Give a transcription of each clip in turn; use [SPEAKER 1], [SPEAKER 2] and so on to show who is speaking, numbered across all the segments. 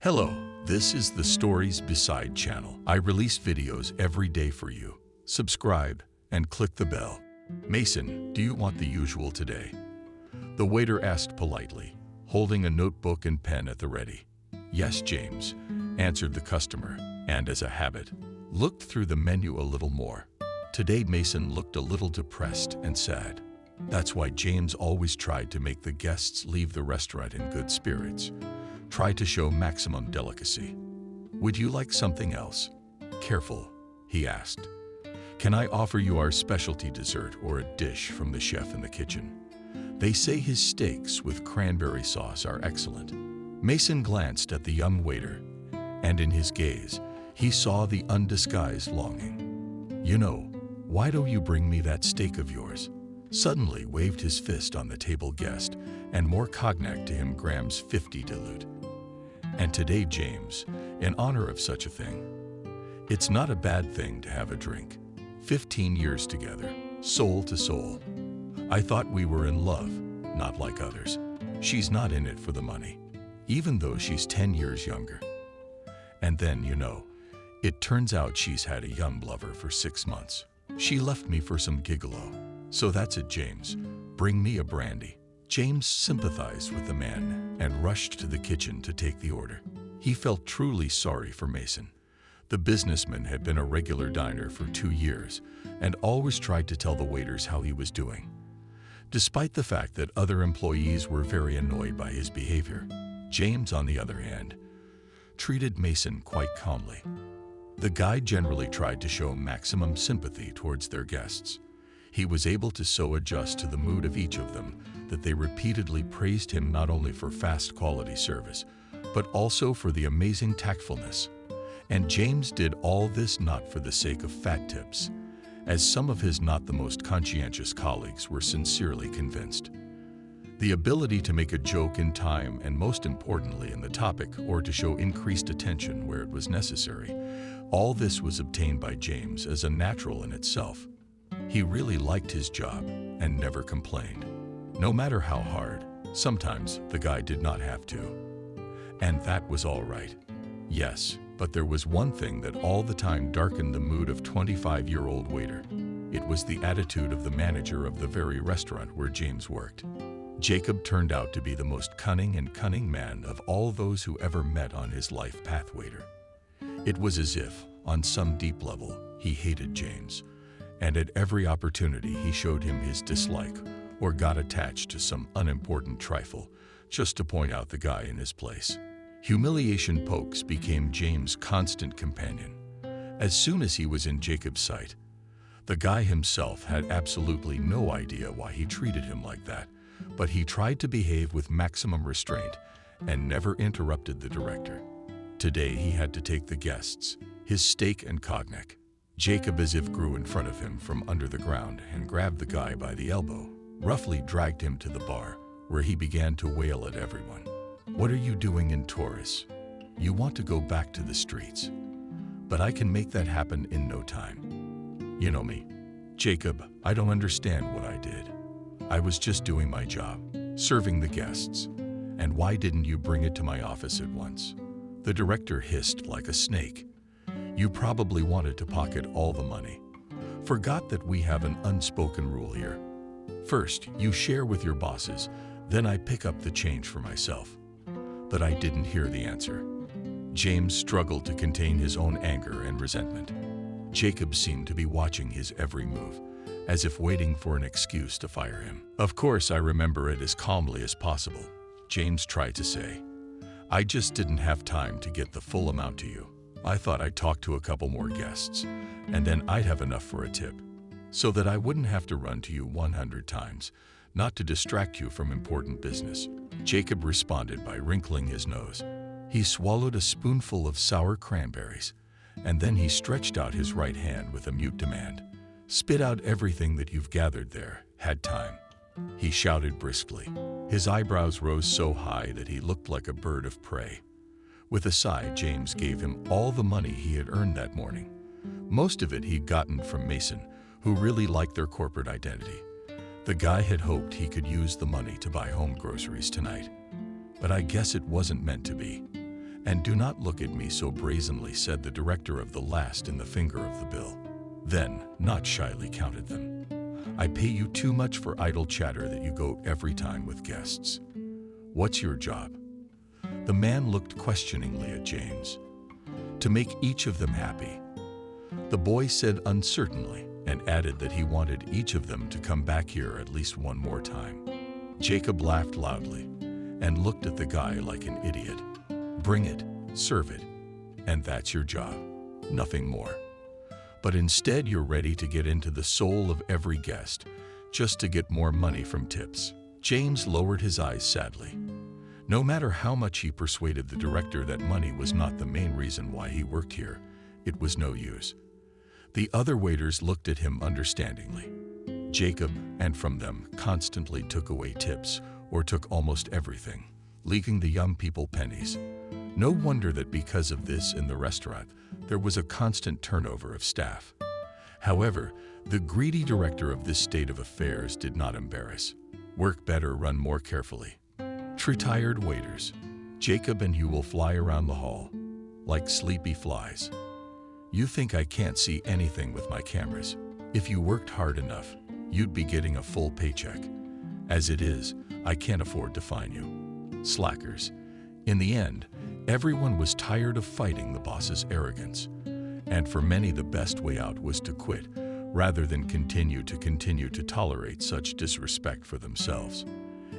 [SPEAKER 1] Hello, this is the Stories Beside channel. I release videos every day for you. Subscribe and click the bell. Mason, do you want the usual today? The waiter asked politely, holding a notebook and pen at the ready. Yes, James, answered the customer, and as a habit, looked through the menu a little more. Today Mason looked a little depressed and sad. That's why James always tried to make the guests leave the restaurant in good spirits. Try to show maximum delicacy. Would you like something else? Careful, he asked. Can I offer you our specialty dessert or a dish from the chef in the kitchen? They say his steaks with cranberry sauce are excellent. Mason glanced at the young waiter, and in his gaze, he saw the undisguised longing. You know, why don't you bring me that steak of yours? Suddenly waved his fist on the table guest, and more cognac to him grams 50 dilute. And today, James, in honor of such a thing. It's not a bad thing to have a drink. 15 years together, soul to soul. I thought we were in love, not like others. She's not in it for the money, even though she's 10 years younger. And then, you know, it turns out she's had a young lover for 6 months. She left me for some gigolo. So that's it, James. Bring me a brandy. James sympathized with the man and rushed to the kitchen to take the order. He felt truly sorry for Mason. The businessman had been a regular diner for 2 years and always tried to tell the waiters how he was doing. Despite the fact that other employees were very annoyed by his behavior, James, on the other hand, treated Mason quite calmly. The guy generally tried to show maximum sympathy towards their guests. He was able to so adjust to the mood of each of them that they repeatedly praised him not only for fast quality service, but also for the amazing tactfulness. And James did all this not for the sake of fat tips, as some of his not the most conscientious colleagues were sincerely convinced. The ability to make a joke in time and most importantly in the topic or to show increased attention where it was necessary, all this was obtained by James as a natural in itself. He really liked his job and never complained. No matter how hard, sometimes the guy did not have to. And that was all right. Yes, but there was one thing that all the time darkened the mood of 25-year-old waiter. It was the attitude of the manager of the very restaurant where James worked. Jacob turned out to be the most cunning man of all those who ever met on his life path waiter. It was as if, on some deep level, he hated James. And at every opportunity he showed him his dislike or got attached to some unimportant trifle just to point out the guy in his place. Humiliation pokes became James' constant companion. As soon as he was in Jacob's sight, the guy himself had absolutely no idea why he treated him like that, but he tried to behave with maximum restraint and never interrupted the director. Today he had to take the guests, his steak and cognac. Jacob as if grew in front of him from under the ground and grabbed the guy by the elbow, roughly dragged him to the bar, where he began to wail at everyone. What are you doing in Taurus? You want to go back to the streets. But I can make that happen in no time. You know me. Jacob, I don't understand what I did. I was just doing my job, serving the guests. And why didn't you bring it to my office at once? The director hissed like a snake. You probably wanted to pocket all the money. Forgot that we have an unspoken rule here. First, you share with your bosses, then I pick up the change for myself. But I didn't hear the answer. James struggled to contain his own anger and resentment. Jacob seemed to be watching his every move, as if waiting for an excuse to fire him. Of course, I remember it as calmly as possible. James tried to say, I just didn't have time to get the full amount to you. I thought I'd talk to a couple more guests, and then I'd have enough for a tip, so that I wouldn't have to run to you 100 times, not to distract you from important business. Jacob responded by wrinkling his nose. He swallowed a spoonful of sour cranberries, and then he stretched out his right hand with a mute demand. Spit out everything that you've gathered there, had time. He shouted briskly. His eyebrows rose so high that he looked like a bird of prey. With a sigh, James gave him all the money he had earned that morning. Most of it he'd gotten from Mason, who really liked their corporate identity. The guy had hoped he could use the money to buy home groceries tonight. But I guess it wasn't meant to be. "And do not look at me so brazenly," said the director of the last in the finger of the bill. Then, not shyly, counted them. "I pay you too much for idle chatter that you go every time with guests. What's your job?" The man looked questioningly at James. "To make each of them happy." The boy said uncertainly and added that he wanted each of them to come back here at least one more time. Jacob laughed loudly and looked at the guy like an idiot. "Bring it, serve it, and that's your job, nothing more. But instead you're ready to get into the soul of every guest just to get more money from tips." James lowered his eyes sadly. No matter how much he persuaded the director that money was not the main reason why he worked here, it was no use. The other waiters looked at him understandingly. Jacob, and from them, constantly took away tips or took almost everything, leaking the young people pennies. No wonder that because of this in the restaurant, there was a constant turnover of staff. However, the greedy director of this state of affairs did not embarrass. Work better, run more carefully. Tired waiters, Jacob and you will fly around the hall like sleepy flies. You think I can't see anything with my cameras? If you worked hard enough, you'd be getting a full paycheck. As it is, I can't afford to fine you. Slackers. In the end, everyone was tired of fighting the boss's arrogance, and for many the best way out was to quit, rather than continue to tolerate such disrespect for themselves.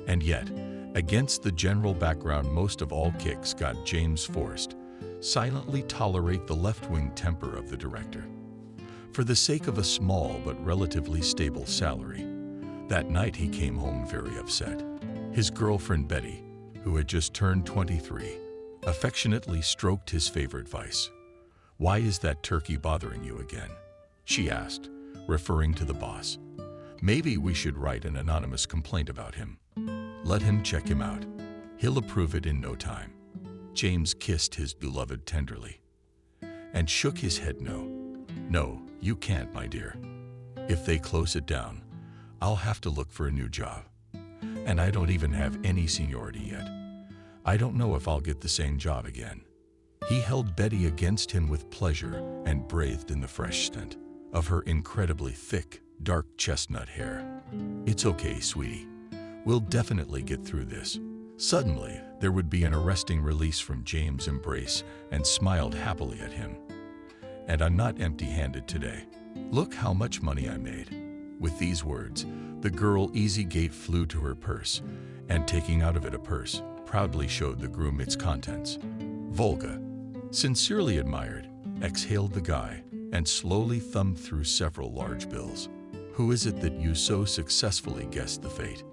[SPEAKER 1] And yet, against the general background, most of all kicks got James forced silently tolerate the left-wing temper of the director. For the sake of a small but relatively stable salary, that night he came home very upset. His girlfriend Betty, who had just turned 23, affectionately stroked his favorite vice. "Why is that turkey bothering you again?" she asked, referring to the boss. "Maybe we should write an anonymous complaint about him. Let him check him out. He'll approve it in no time." James kissed his beloved tenderly and shook his head no. "No, you can't, my dear. If they close it down, I'll have to look for a new job. And I don't even have any seniority yet. I don't know if I'll get the same job again." He held Betty against him with pleasure and breathed in the fresh scent of her incredibly thick, dark chestnut hair. "It's okay, sweetie. We'll definitely get through this." Suddenly, there would be an arresting release from James' embrace and smiled happily at him. "And I'm not empty-handed today. Look how much money I made." With these words, the girl Easy Gate flew to her purse and, taking out of it a purse, proudly showed the groom its contents. Volga, sincerely admired, exhaled the guy and slowly thumbed through several large bills. "Who is it that you so successfully guessed the fate?"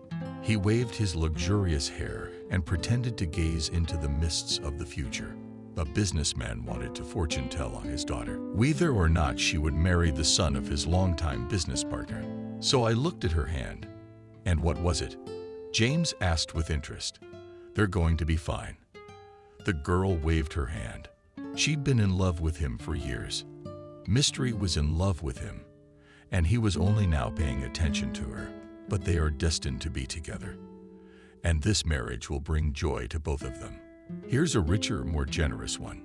[SPEAKER 1] He waved his luxurious hair and pretended to gaze into the mists of the future. A businessman wanted to fortune tell on his daughter, whether or not she would marry the son of his longtime business partner. So I looked at her hand. "And what was it?" James asked with interest. "They're going to be fine." The girl waved her hand. She'd been in love with him for years. Mystery was in love with him, and he was only now paying attention to her. But they are destined to be together, and this marriage will bring joy to both of them. Here's a richer, more generous one,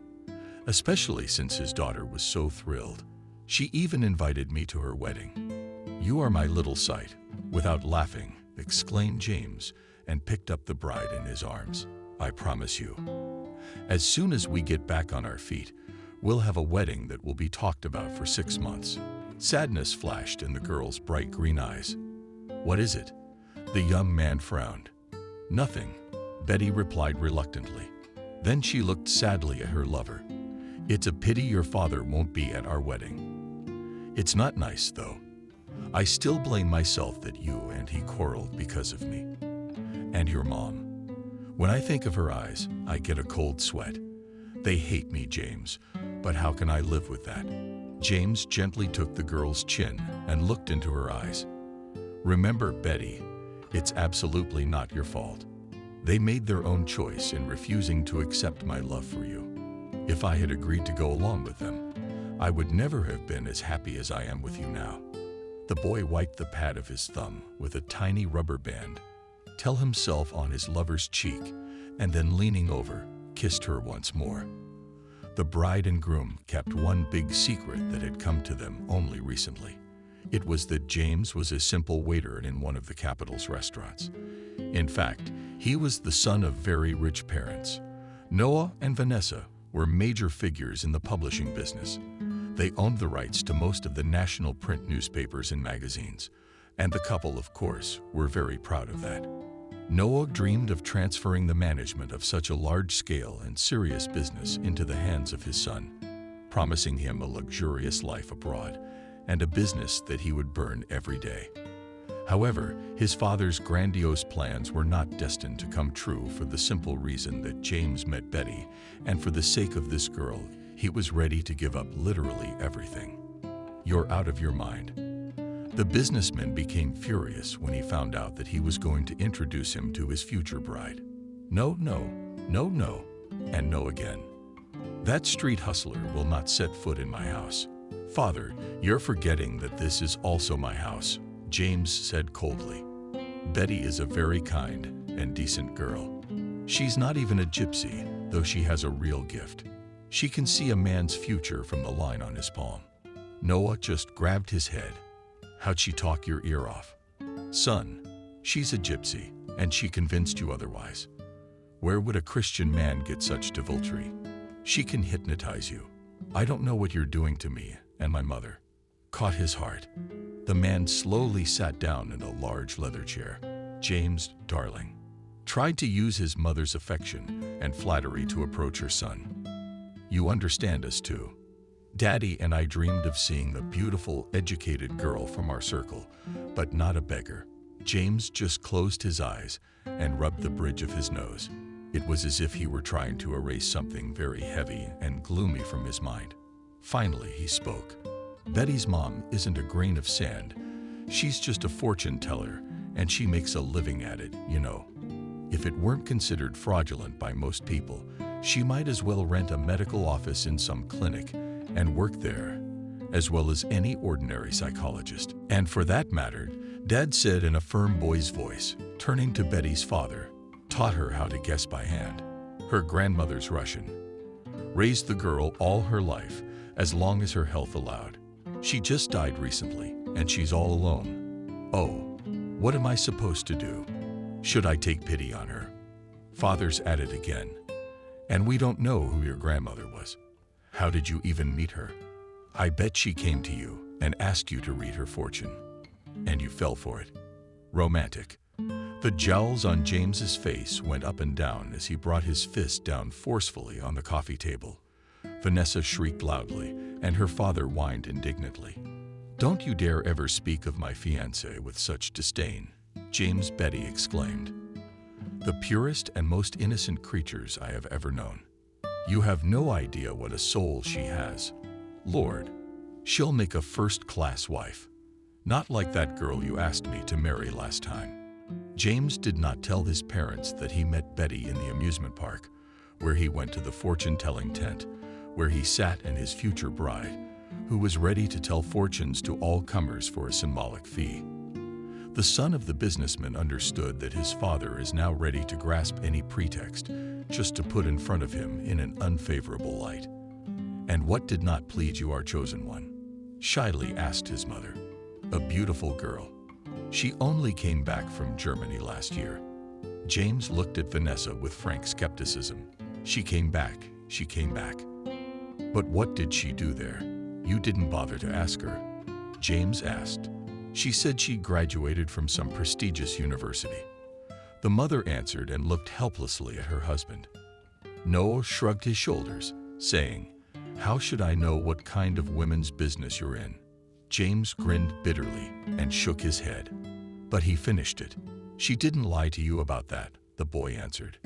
[SPEAKER 1] especially since his daughter was so thrilled. She even invited me to her wedding. "You are my little sight," without laughing, exclaimed James, and picked up the bride in his arms. "I promise you, as soon as we get back on our feet, we'll have a wedding that will be talked about for 6 months." Sadness flashed in the girl's bright green eyes. "What is it?" The young man frowned. "Nothing," Betty replied reluctantly. Then she looked sadly at her lover. "It's a pity your father won't be at our wedding. It's not nice, though. I still blame myself that you and he quarreled because of me. And your mom. When I think of her eyes, I get a cold sweat. They hate me, James, but how can I live with that?" James gently took the girl's chin and looked into her eyes. "Remember, Betty, it's absolutely not your fault. They made their own choice in refusing to accept my love for you. If I had agreed to go along with them, I would never have been as happy as I am with you now." The boy wiped the pad of his thumb with a tiny rubber band, tell himself on his lover's cheek, and then leaning over, kissed her once more. The bride and groom kept one big secret that had come to them only recently. It was that James was a simple waiter in one of the capital's restaurants. In fact, he was the son of very rich parents. Noah and Vanessa were major figures in the publishing business. They owned the rights to most of the national print newspapers and magazines, and the couple, of course, were very proud of that. Noah dreamed of transferring the management of such a large-scale and serious business into the hands of his son, promising him a luxurious life abroad and a business that he would burn every day. However, his father's grandiose plans were not destined to come true for the simple reason that James met Betty, and for the sake of this girl, he was ready to give up literally everything. "You're out of your mind." The businessman became furious when he found out that he was going to introduce him to his future bride. "No, no, no, no, and no again. That street hustler will not set foot in my house." "Father, you're forgetting that this is also my house," James said coldly. "Betty is a very kind and decent girl. She's not even a gypsy, though she has a real gift. She can see a man's future from the line on his palm." Noah just grabbed his head. "How'd she talk your ear off?" "Son, she's a gypsy, and she convinced you otherwise. Where would a Christian man get such deviltry? She can hypnotize you. I don't know what you're doing to me and my mother." Caught his heart. The man slowly sat down in a large leather chair. James, darling, tried to use his mother's affection and flattery to approach her son. "You understand us too. Daddy and I dreamed of seeing the beautiful, educated girl from our circle, but not a beggar." James just closed his eyes and rubbed the bridge of his nose. It was as if he were trying to erase something very heavy and gloomy from his mind. Finally, he spoke. "Betty's mom isn't a grain of sand. She's just a fortune teller, and she makes a living at it, you know. If it weren't considered fraudulent by most people, she might as well rent a medical office in some clinic and work there, as well as any ordinary psychologist. And for that matter," Dad said in a firm boy's voice, turning to Betty's father, "taught her how to guess by hand. Her grandmother's Russian. Raised the girl all her life, as long as her health allowed. She just died recently, and she's all alone. Oh, what am I supposed to do? Should I take pity on her?" Father's at it again. "And we don't know who your grandmother was. How did you even meet her? I bet she came to you and asked you to read her fortune. And you fell for it. Romantic." The jowls on James's face went up and down as he brought his fist down forcefully on the coffee table. Vanessa shrieked loudly, and her father whined indignantly. "Don't you dare ever speak of my fiancée with such disdain," James Betty exclaimed. "The purest and most innocent creatures I have ever known. You have no idea what a soul she has. Lord, she'll make a first-class wife. Not like that girl you asked me to marry last time." James did not tell his parents that he met Betty in the amusement park, where he went to the fortune-telling tent, where he sat and his future bride, who was ready to tell fortunes to all comers for a symbolic fee. The son of the businessman understood that his father is now ready to grasp any pretext just to put in front of him in an unfavorable light. "And what did not please you, our chosen one?" shyly asked his mother. "A beautiful girl. She only came back from Germany last year." James looked at Vanessa with frank skepticism. She came back. "But what did she do there? You didn't bother to ask her?" James asked. "She said she graduated from some prestigious university." The mother answered and looked helplessly at her husband. Noah shrugged his shoulders, saying, "How should I know what kind of women's business you're in?" James grinned bitterly and shook his head. But he finished it. "She didn't lie to you about that," the boy answered.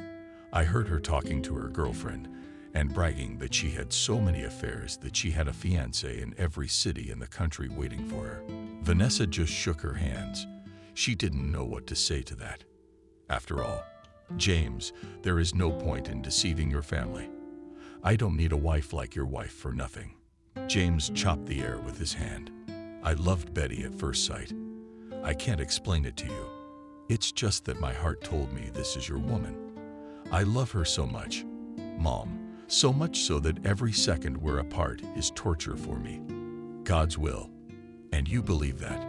[SPEAKER 1] "I heard her talking to her girlfriend and bragging that she had so many affairs that she had a fiancé in every city in the country waiting for her." Vanessa just shook her hands. She didn't know what to say to that. "After all, James, there is no point in deceiving your family. I don't need a wife like your wife for nothing." James chopped the air with his hand. "I loved Betty at first sight. I can't explain it to you. It's just that my heart told me this is your woman. I love her so much. Mom, so much so that every second we're apart is torture for me. God's will. And you believe that.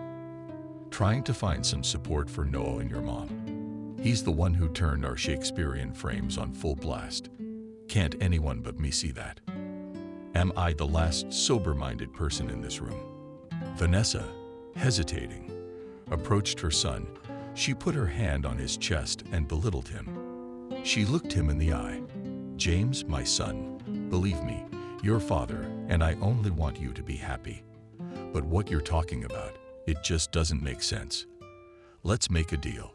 [SPEAKER 1] Trying to find some support for Noah and your mom. He's the one who turned our Shakespearean frames on full blast. Can't anyone but me see that? Am I the last sober-minded person in this room? Vanessa, hesitating, approached her son. She put her hand on his chest and belittled him. She looked him in the eye. James, my son, believe me, your father and I only want you to be happy. But what you're talking about, it just doesn't make sense. Let's make a deal.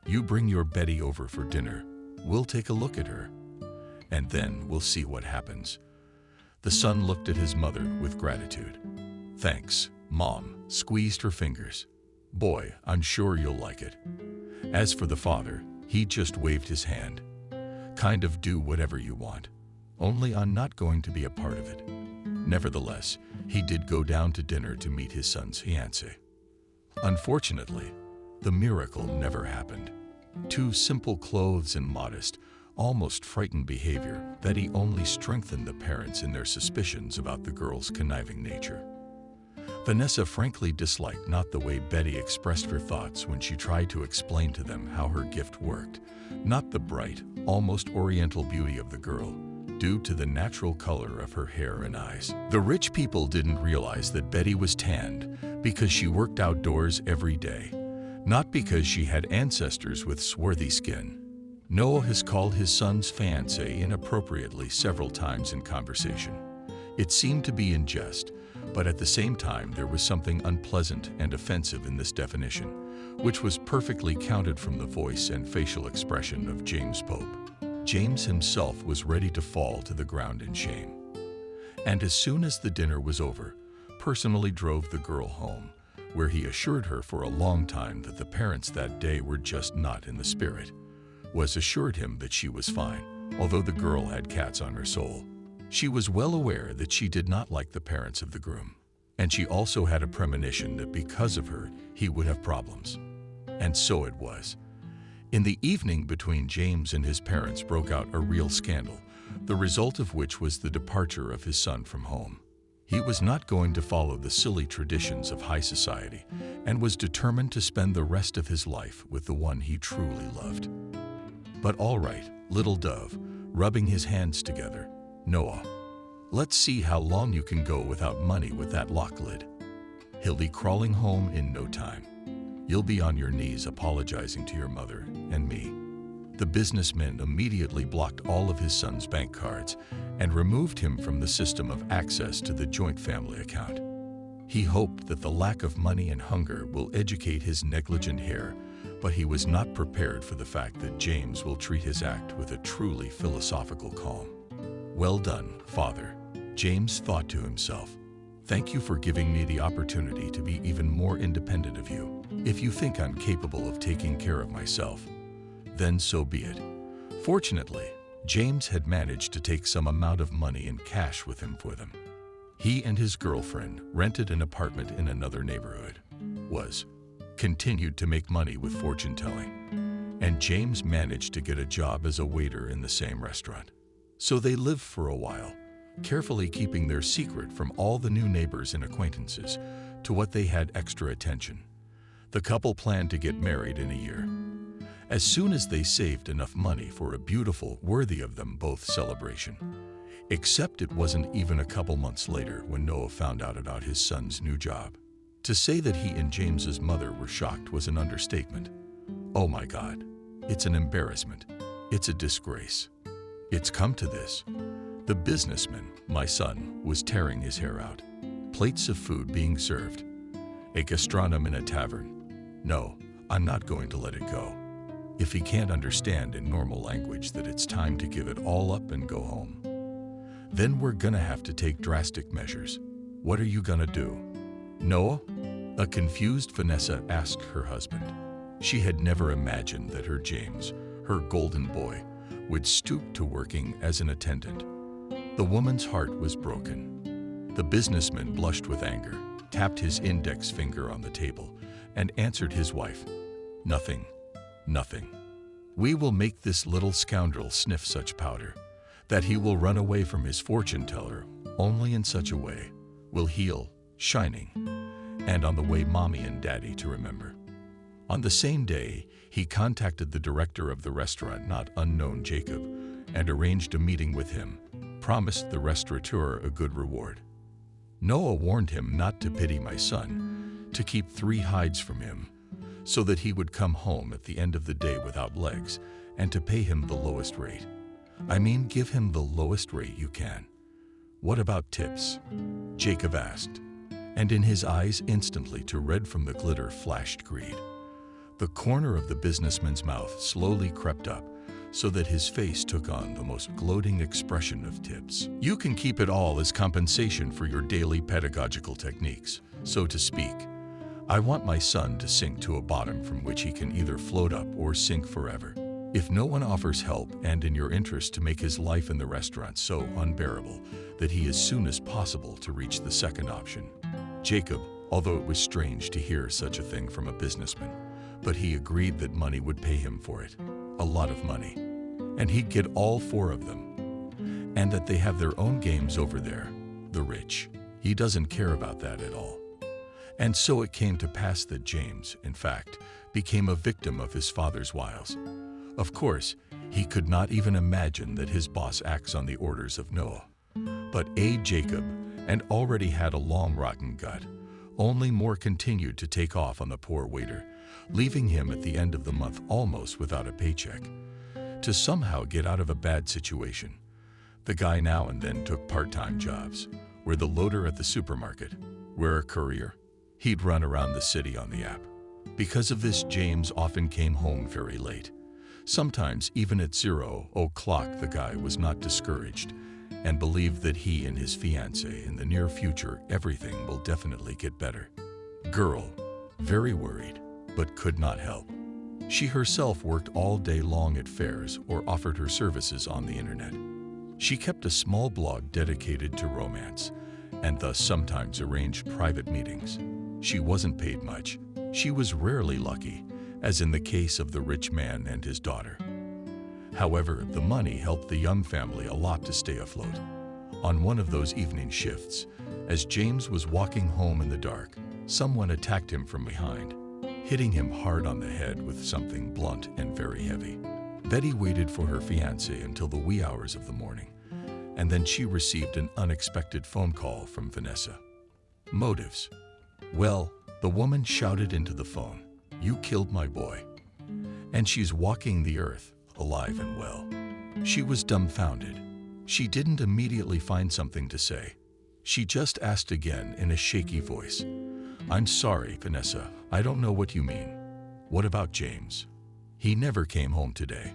[SPEAKER 1] You bring your Betty over for dinner. We'll take a look at her. And then we'll see what happens. The son looked at his mother with gratitude. Thanks, Mom, squeezed her fingers. Boy, I'm sure you'll like it. As for the father, he just waved his hand. Kind of do whatever you want. Only I'm not going to be a part of it. Nevertheless, he did go down to dinner to meet his son's fiancée. Unfortunately, the miracle never happened. Too simple clothes and modest, almost frightened behavior that he only strengthened the parents in their suspicions about the girl's conniving nature. Vanessa frankly disliked not the way Betty expressed her thoughts when she tried to explain to them how her gift worked, not the bright, almost oriental beauty of the girl, due to the natural color of her hair and eyes. The rich people didn't realize that Betty was tanned because she worked outdoors every day, not because she had ancestors with swarthy skin. Noah has called his son's fiancée inappropriately several times in conversation. It seemed to be in jest, but at the same time there was something unpleasant and offensive in this definition, which was perfectly counted from the voice and facial expression of James Pope. James himself was ready to fall to the ground in shame. And as soon as the dinner was over, personally drove the girl home, where he assured her for a long time that the parents that day were just not in the spirit, was assured him that she was fine, although the girl had cats on her soul. She was well aware that she did not like the parents of the groom, and she also had a premonition that because of her, he would have problems. And so it was. In the evening between James and his parents broke out a real scandal, the result of which was the departure of his son from home. He was not going to follow the silly traditions of high society and was determined to spend the rest of his life with the one he truly loved. But all right, little dove, rubbing his hands together, Noah, let's see how long you can go without money with that lock lid. He'll be crawling home in no time. You'll be on your knees apologizing to your mother and me. The businessman immediately blocked all of his son's bank cards and removed him from the system of access to the joint family account. He hoped that the lack of money and hunger will educate his negligent heir, but he was not prepared for the fact that James will treat his act with a truly philosophical calm. Well done, Father, James thought to himself. Thank you for giving me the opportunity to be even more independent of you. If you think I'm capable of taking care of myself, then so be it. Fortunately, James had managed to take some amount of money in cash with him for them. He and his girlfriend rented an apartment in another neighborhood, continued to make money with fortune-telling, and James managed to get a job as a waiter in the same restaurant. So they lived for a while, carefully keeping their secret from all the new neighbors and acquaintances to what they had extra attention. The couple planned to get married in a year. As soon as they saved enough money for a beautiful, worthy of them both celebration. Except it wasn't even a couple months later when Noah found out about his son's new job. To say that he and James's mother were shocked was an understatement. Oh my God, it's an embarrassment. It's a disgrace. It's come to this. The businessman, my son, was tearing his hair out. Plates of food being served. A gastronome in a tavern. No, I'm not going to let it go. If he can't understand in normal language that it's time to give it all up and go home, then we're gonna have to take drastic measures. What are you gonna do? Noah? A confused Vanessa asked her husband. She had never imagined that her James, her golden boy, would stoop to working as an attendant. The woman's heart was broken. The businessman blushed with anger, tapped his index finger on the table, and answered his wife, Nothing. We will make this little scoundrel sniff such powder. that he will run away from his fortune teller only in such a way will heal, shining, and on the way mommy and daddy to remember. On the same day, he contacted the director of the restaurant, not unknown Jacob, and arranged a meeting with him, promised the restaurateur a good reward. Noah warned him not to pity my son, to keep 3 hides from him, so that he would come home at the end of the day without legs, and to pay him the lowest rate. I mean, give him the lowest rate you can. What about tips? Jacob asked, and in his eyes instantly to red from the glitter flashed greed. The corner of the businessman's mouth slowly crept up, so that his face took on the most gloating expression of tips. You can keep it all as compensation for your daily pedagogical techniques, so to speak. I want my son to sink to a bottom from which he can either float up or sink forever. If no one offers help, and in your interest to make his life in the restaurant so unbearable that he as soon as possible to reach the second option. Jacob, although it was strange to hear such a thing from a businessman, but he agreed that money would pay him for it. A lot of money. And he'd get all 4 of them. And that they have their own games over there, the rich. He doesn't care about that at all. And so it came to pass that James, in fact, became a victim of his father's wiles. Of course, he could not even imagine that his boss acts on the orders of Noah. But Jacob, and already had a long rotten gut, only more continued to take off on the poor waiter, leaving him at the end of the month almost without a paycheck. To somehow get out of a bad situation, the guy now and then took part-time jobs, where the loader at the supermarket, where a courier. He'd run around the city on the app. Because of this, James often came home very late. Sometimes even at 0 o'clock the guy was not discouraged and believed that he and his fiancée in the near future everything will definitely get better. Girl, very worried, but could not help. She herself worked all day long at fairs or offered her services on the internet. She kept a small blog dedicated to romance and thus sometimes arranged private meetings. She wasn't paid much. She was rarely lucky, as in the case of the rich man and his daughter. However, the money helped the young family a lot to stay afloat. On one of those evening shifts, as James was walking home in the dark, someone attacked him from behind, hitting him hard on the head with something blunt and very heavy. Betty waited for her fiancé until the wee hours of the morning, and then she received an unexpected phone call from Vanessa. Motives. Well, the woman shouted into the phone, "You killed my boy." And she's walking the earth, alive and well. She was dumbfounded. She didn't immediately find something to say. She just asked again in a shaky voice, "I'm sorry, Vanessa, I don't know what you mean. What about James? He never came home today."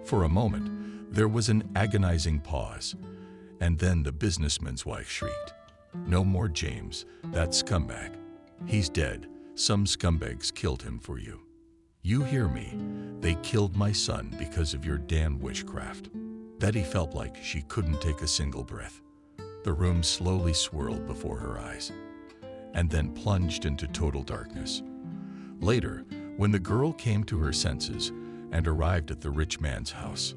[SPEAKER 1] For a moment, there was an agonizing pause, and then the businessman's wife shrieked, "No more James, that scumbag. He's dead. Some scumbags killed him for you. You hear me? They killed my son because of your damn witchcraft." Betty felt like she couldn't take a single breath. The room slowly swirled before her eyes, and then plunged into total darkness. Later, when the girl came to her senses and arrived at the rich man's house,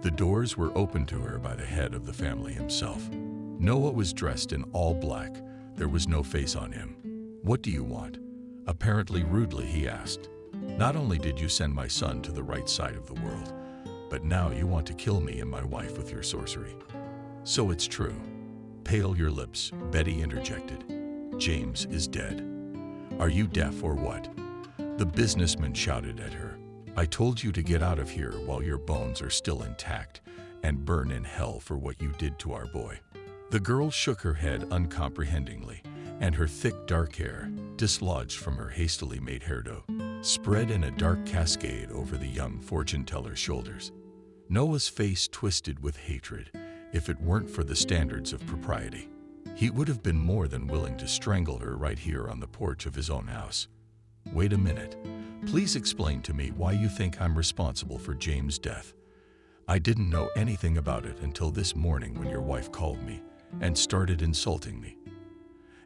[SPEAKER 1] the doors were opened to her by the head of the family himself. Noah was dressed in all black. There was no face on him. "What do you want?" Apparently rudely, he asked. "Not only did you send my son to the right side of the world, but now you want to kill me and my wife with your sorcery." "So it's true." Pale your lips, Betty interjected. "James is dead." "Are you deaf or what?" The businessman shouted at her. "I told you to get out of here while your bones are still intact and burn in hell for what you did to our boy." The girl shook her head uncomprehendingly, and her thick dark hair, dislodged from her hastily made hairdo, spread in a dark cascade over the young fortune-teller's shoulders. Noah's face twisted with hatred. If it weren't for the standards of propriety, he would have been more than willing to strangle her right here on the porch of his own house. "Wait a minute. Please explain to me why you think I'm responsible for James' death. I didn't know anything about it until this morning when your wife called me and started insulting me."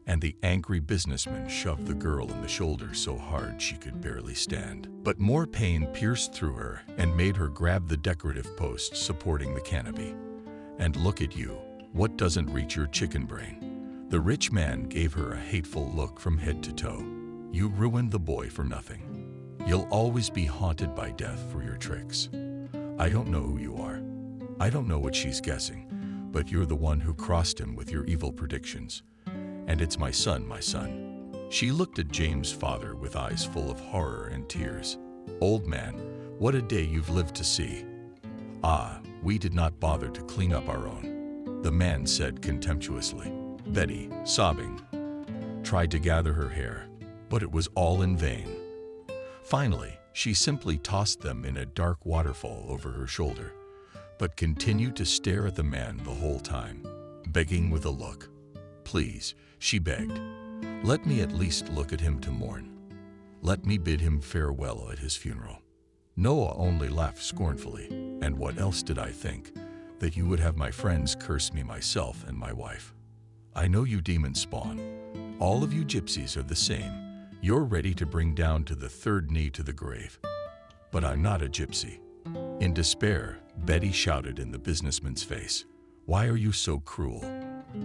[SPEAKER 1] And the angry businessman shoved the girl in the shoulder so hard she could barely stand. But more pain pierced through her and made her grab the decorative post supporting the canopy. And look at you, what doesn't reach your chicken brain? The rich man gave her a hateful look from head to toe. You ruined the boy for nothing. You'll always be haunted by death for your tricks. I don't know who you are. I don't know what she's guessing, but you're the one who crossed him with your evil predictions. And it's my son, my son. She looked at James' father with eyes full of horror and tears. Old man, what a day you've lived to see. Ah, we did not bother to clean up our own, the man said contemptuously. Betty, sobbing, tried to gather her hair, but it was all in vain. Finally, she simply tossed them in a dark waterfall over her shoulder, but continued to stare at the man the whole time, begging with a look. Please, she begged, let me at least look at him to mourn. Let me bid him farewell at his funeral. Noah only laughed scornfully. And what else did I think? That you would have my friends curse me myself and my wife. I know you demon spawn. All of you gypsies are the same. You're ready to bring down to the third knee to the grave. But I'm not a gypsy. In despair, Betty shouted in the businessman's face, Why are you so cruel?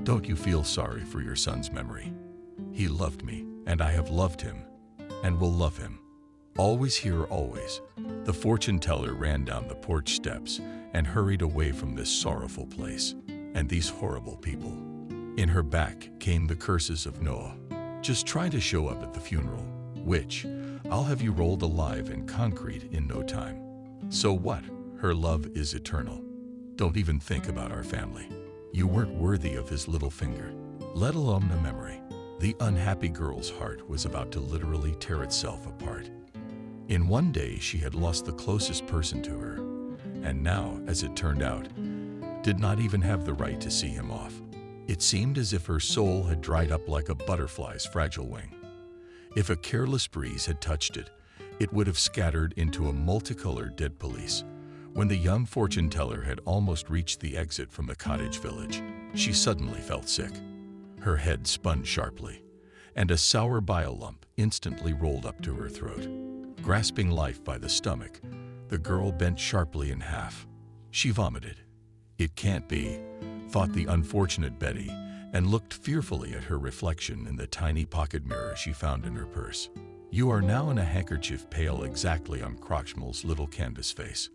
[SPEAKER 1] Don't you feel sorry for your son's memory? He loved me, and I have loved him, and will love him. Always here, always. The fortune teller ran down the porch steps and hurried away from this sorrowful place and these horrible people. In her back came the curses of Noah. Just try to show up at the funeral, which I'll have you rolled alive in concrete in no time. So what? Her love is eternal. Don't even think about our family. You weren't worthy of his little finger, let alone a memory. The unhappy girl's heart was about to literally tear itself apart. In one day, she had lost the closest person to her, and now, as it turned out, did not even have the right to see him off. It seemed as if her soul had dried up like a butterfly's fragile wing. If a careless breeze had touched it, it would have scattered into a multicolored dead police. When the young fortune teller had almost reached the exit from the cottage village, she suddenly felt sick. Her head spun sharply, and a sour bile lump instantly rolled up to her throat. Grasping life by the stomach, the girl bent sharply in half. She vomited. It can't be, thought the unfortunate Betty, and looked fearfully at her reflection in the tiny pocket mirror she found in her purse. You are now in a handkerchief pale exactly on Crotchmel's little canvas face.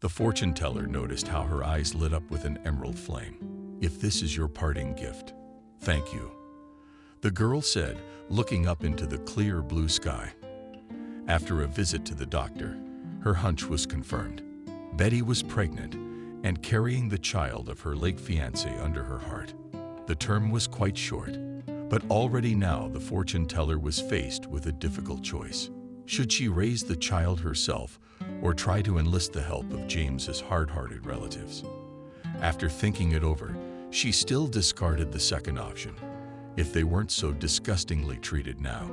[SPEAKER 1] The fortune teller noticed how her eyes lit up with an emerald flame. If this is your parting gift, thank you, the girl said, looking up into the clear blue sky. After a visit to the doctor, her hunch was confirmed. Betty was pregnant and carrying the child of her late fiancé under her heart. The term was quite short, but already now the fortune teller was faced with a difficult choice. Should she raise the child herself or try to enlist the help of James's hard-hearted relatives? After thinking it over, she still discarded the second option. If they weren't so disgustingly treated now,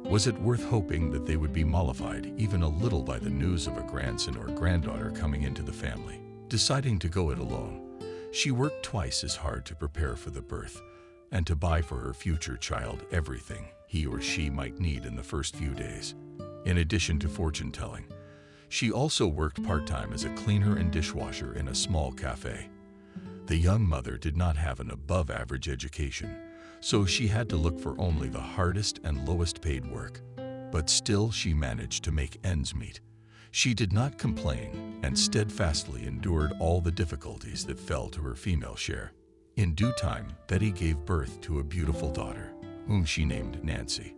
[SPEAKER 1] was it worth hoping that they would be mollified even a little by the news of a grandson or granddaughter coming into the family? Deciding to go it alone, she worked twice as hard to prepare for the birth and to buy for her future child everything he or she might need in the first few days. In addition to fortune telling, she also worked part-time as a cleaner and dishwasher in a small cafe. The young mother did not have an above-average education, so she had to look for only the hardest and lowest paid work. But still she managed to make ends meet. She did not complain and steadfastly endured all the difficulties that fell to her female share. In due time, Betty gave birth to a beautiful daughter, whom she named Nancy.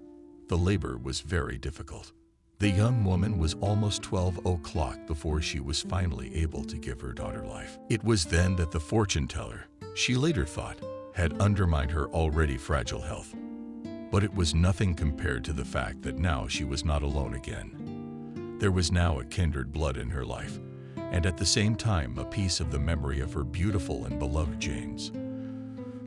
[SPEAKER 1] The labor was very difficult. The young woman was almost 12 o'clock before she was finally able to give her daughter life. It was then that the fortune teller, she later thought, had undermined her already fragile health. But it was nothing compared to the fact that now she was not alone again. There was now a kindred blood in her life, and at the same time a piece of the memory of her beautiful and beloved James.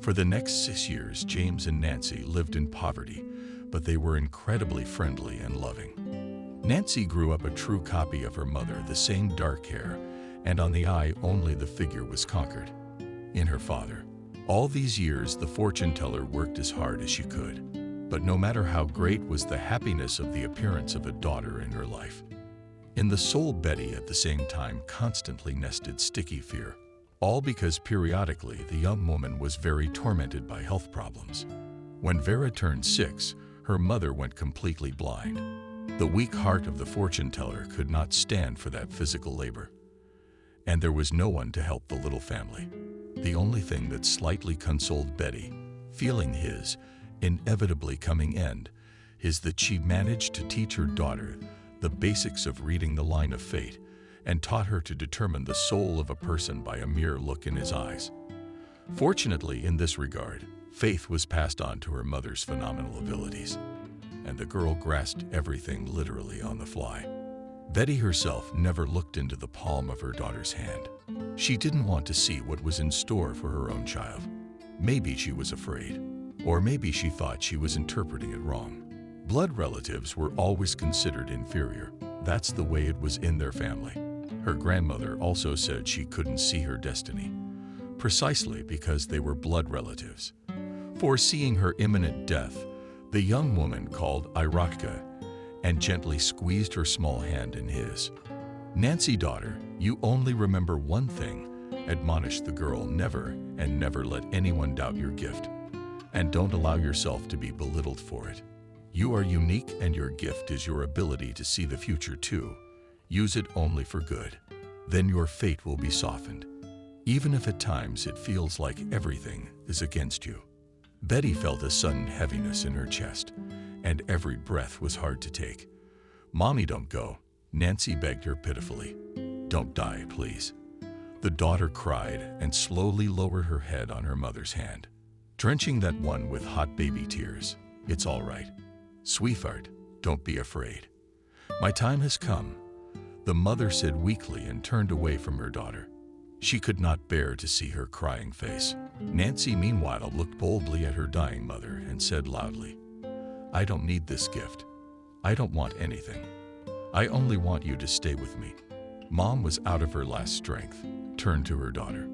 [SPEAKER 1] For the next 6 years, James and Nancy lived in poverty, but they were incredibly friendly and loving. Nancy grew up a true copy of her mother, the same dark hair, and on the eye only the figure was conquered. In her father. All these years the fortune teller worked as hard as she could, but no matter how great was the happiness of the appearance of a daughter in her life, in the soul Betty at the same time constantly nested sticky fear. All because periodically the young woman was very tormented by health problems. When Vera turned 6, her mother went completely blind. The weak heart of the fortune teller could not stand for that physical labor. And there was no one to help the little family. The only thing that slightly consoled Betty, feeling his inevitably coming end, is that she managed to teach her daughter the basics of reading the line of fate and taught her to determine the soul of a person by a mere look in his eyes. Fortunately, in this regard, faith was passed on to her mother's phenomenal abilities, and the girl grasped everything literally on the fly. Betty herself never looked into the palm of her daughter's hand. She didn't want to see what was in store for her own child. Maybe she was afraid, or maybe she thought she was interpreting it wrong. Blood relatives were always considered inferior. That's the way it was in their family. Her grandmother also said she couldn't see her destiny, precisely because they were blood relatives. Foreseeing her imminent death, the young woman called Iratka and gently squeezed her small hand in his. "Nancy, daughter, you only remember one thing," admonished the girl. "Never and never let anyone doubt your gift. And don't allow yourself to be belittled for it. You are unique, and your gift is your ability to see the future too. Use it only for good. Then your fate will be softened, even if at times it feels like everything is against you." Betty felt a sudden heaviness in her chest, and every breath was hard to take. "Mommy, don't go," Nancy begged her pitifully. "Don't die, please." The daughter cried and slowly lowered her head on her mother's hand, drenching that one with hot baby tears. "It's all right. Sweetheart, don't be afraid. My time has come," the mother said weakly and turned away from her daughter. She could not bear to see her crying face. Nancy, meanwhile, looked boldly at her dying mother and said loudly, "I don't need this gift. I don't want anything. I only want you to stay with me." Mom was out of her last strength, turned to her daughter.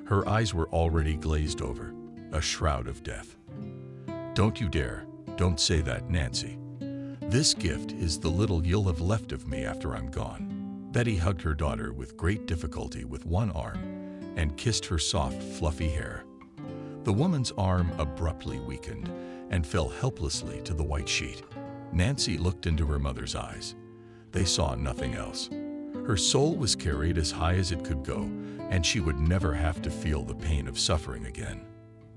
[SPEAKER 1] Her eyes were already glazed over, a shroud of death. "Don't you dare. Don't say that, Nancy. This gift is the little you'll have left of me after I'm gone." Betty hugged her daughter with great difficulty with one arm and kissed her soft, fluffy hair. The woman's arm abruptly weakened and fell helplessly to the white sheet. Nancy looked into her mother's eyes. They saw nothing else. Her soul was carried as high as it could go, and she would never have to feel the pain of suffering again.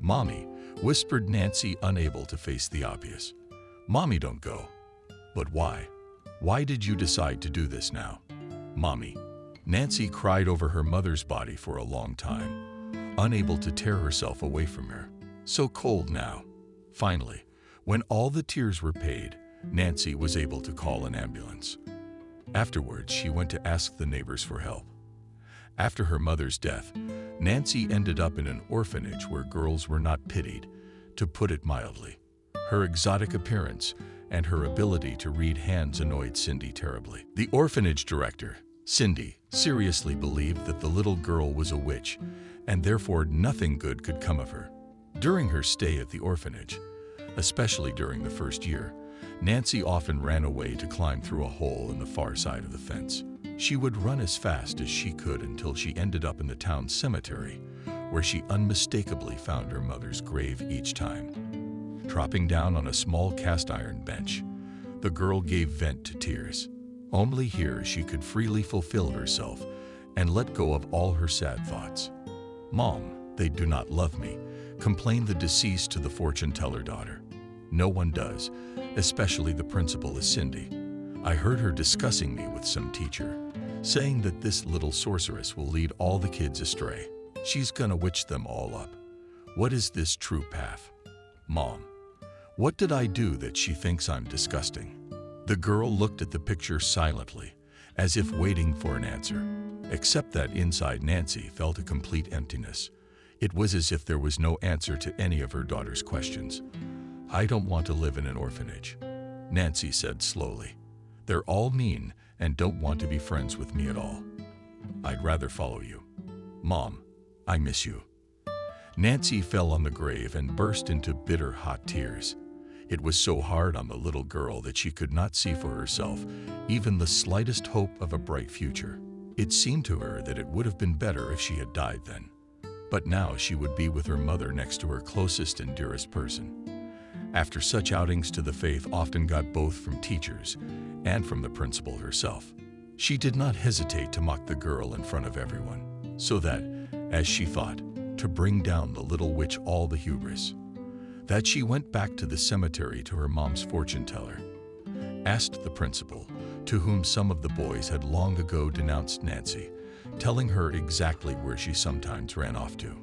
[SPEAKER 1] "Mommy," whispered Nancy, unable to face the obvious. "Mommy, don't go." "But why? Why did you decide to do this now?" "Mommy." Nancy cried over her mother's body for a long time, unable to tear herself away from her. So cold now. Finally, when all the tears were paid, Nancy was able to call an ambulance. Afterwards, she went to ask the neighbors for help. After her mother's death, Nancy ended up in an orphanage where girls were not pitied, to put it mildly. Her exotic appearance and her ability to read hands annoyed Cindy terribly. The orphanage director, Cindy, seriously believed that the little girl was a witch, and therefore nothing good could come of her. During her stay at the orphanage, especially during the first year, Nancy often ran away to climb through a hole in the far side of the fence. She would run as fast as she could until she ended up in the town cemetery, where she unmistakably found her mother's grave each time. Dropping down on a small cast-iron bench, the girl gave vent to tears. Only here she could freely fulfill herself and let go of all her sad thoughts. "Mom, they do not love me," complained the deceased to the fortune teller daughter. "No one does, especially the principal is Cindy. I heard her discussing me with some teacher, saying that this little sorceress will lead all the kids astray. She's gonna witch them all up. What is this true path? Mom, what did I do that she thinks I'm disgusting?" The girl looked at the picture silently, as if waiting for an answer, except that inside Nancy felt a complete emptiness. It was as if there was no answer to any of her daughter's questions. "I don't want to live in an orphanage," Nancy said slowly. "They're all mean and don't want to be friends with me at all. I'd rather follow you. Mom, I miss you." Nancy fell on the grave and burst into bitter, hot tears. It was so hard on the little girl that she could not see for herself even the slightest hope of a bright future. It seemed to her that it would have been better if she had died then. But now she would be with her mother next to her closest and dearest person. After such outings to the faith often got both from teachers and from the principal herself. She did not hesitate to mock the girl in front of everyone, so that, as she thought, to bring down the little witch all the hubris, that she went back to the cemetery to her mom's fortune teller, asked the principal, to whom some of the boys had long ago denounced Nancy, telling her exactly where she sometimes ran off to.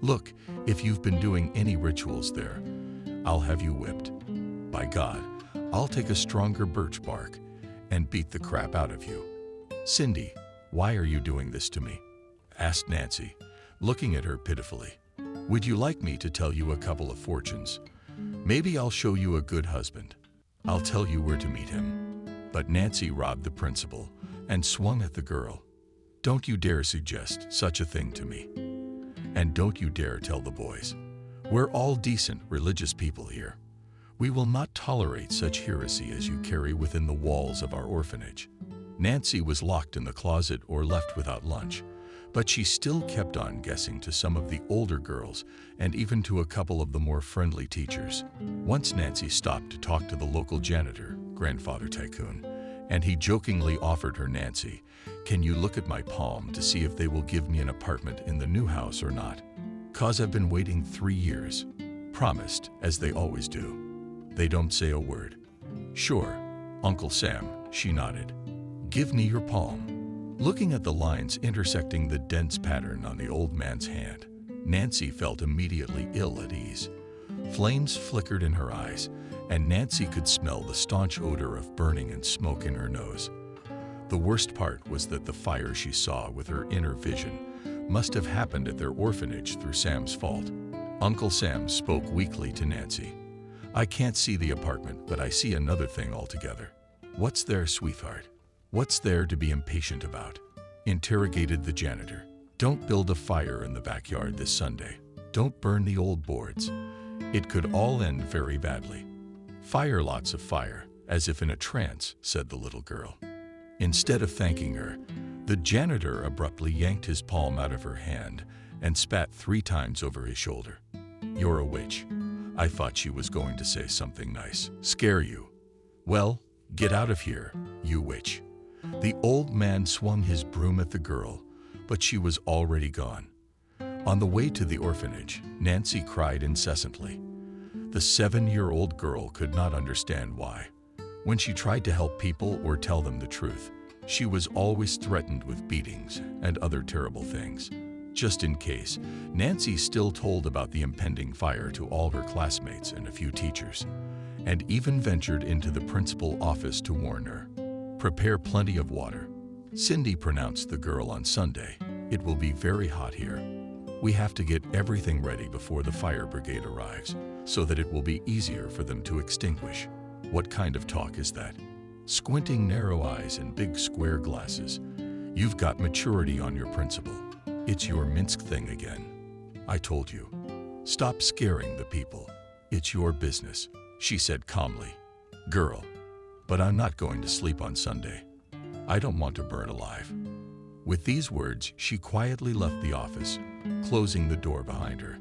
[SPEAKER 1] Look, if you've been doing any rituals there, I'll have you whipped. By God, I'll take a stronger birch bark and beat the crap out of you. Cindy, why are you doing this to me? Asked Nancy, looking at her pitifully. Would you like me to tell you a couple of fortunes? Maybe I'll show you a good husband. I'll tell you where to meet him. But Nancy robbed the principal and swung at the girl. Don't you dare suggest such a thing to me. And don't you dare tell the boys. We're all decent, religious people here. We will not tolerate such heresy as you carry within the walls of our orphanage. Nancy was locked in the closet or left without lunch, but she still kept on guessing to some of the older girls and even to a couple of the more friendly teachers. Once Nancy stopped to talk to the local janitor, Grandfather Tycoon, and he jokingly offered her, Nancy, can you look at my palm to see if they will give me an apartment in the new house or not? 'Cause I've been waiting 3 years. Promised, as they always do. They don't say a word. Sure, Uncle Sam, she nodded. Give me your palm. Looking at the lines intersecting the dense pattern on the old man's hand, Nancy felt immediately ill at ease. Flames flickered in her eyes, and Nancy could smell the staunch odor of burning and smoke in her nose. The worst part was that the fire she saw with her inner vision must have happened at their orphanage through Sam's fault. Uncle Sam spoke weakly to Nancy. I can't see the apartment, but I see another thing altogether. What's there, sweetheart? What's there to be impatient about? Interrogated the janitor. Don't build a fire in the backyard this Sunday. Don't burn the old boards. It could all end very badly. Fire, lots of fire, as if in a trance, said the little girl. Instead of thanking her, the janitor abruptly yanked his palm out of her hand and spat 3 times over his shoulder. You're a witch. I thought she was going to say something nice. Scare you. Well, get out of here, you witch. The old man swung his broom at the girl, but she was already gone. On the way to the orphanage, Nancy cried incessantly. The 7-year-old girl could not understand why. When she tried to help people or tell them the truth, she was always threatened with beatings and other terrible things. Just in case, Nancy still told about the impending fire to all her classmates and a few teachers, and even ventured into the principal's office to warn her. Prepare plenty of water. Cindy pronounced the girl on Sunday. It will be very hot here. We have to get everything ready before the fire brigade arrives, so that it will be easier for them to extinguish. What kind of talk is that? Squinting narrow eyes and big square glasses. You've got maturity on your principal. It's your Minsk thing again. I told you. Stop scaring the people. It's your business, she said calmly. Girl, but I'm not going to sleep on Sunday. I don't want to burn alive. With these words, she quietly left the office, closing the door behind her.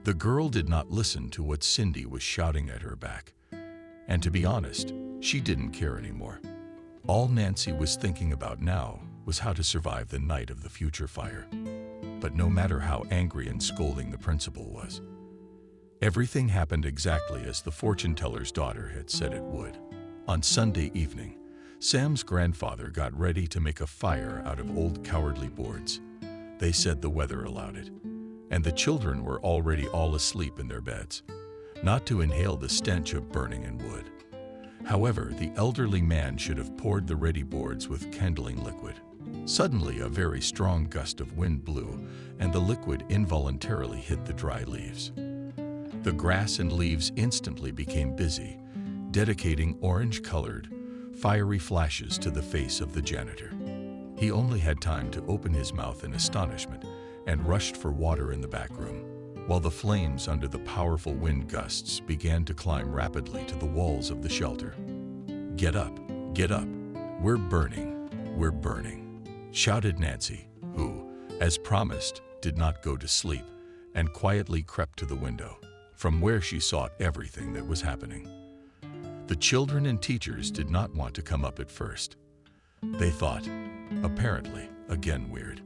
[SPEAKER 1] The girl did not listen to what Cindy was shouting at her back. And to be honest, she didn't care anymore. All Nancy was thinking about now was how to survive the night of the future fire. But no matter how angry and scolding the principal was, everything happened exactly as the fortune teller's daughter had said it would. On Sunday evening, Sam's grandfather got ready to make a fire out of old cowardly boards. They said the weather allowed it, and the children were already all asleep in their beds, not to inhale the stench of burning and wood. However, the elderly man should have poured the ready boards with kindling liquid. Suddenly, a very strong gust of wind blew, and the liquid involuntarily hit the dry leaves. The grass and leaves instantly became busy, dedicating orange-colored, fiery flashes to the face of the janitor. He only had time to open his mouth in astonishment and rushed for water in the back room, while the flames under the powerful wind gusts began to climb rapidly to the walls of the shelter. Get up, we're burning, we're burning. shouted Nancy, who, as promised, did not go to sleep and quietly crept to the window, from where she saw everything that was happening. The children and teachers did not want to come up at first. They thought, apparently, again weird.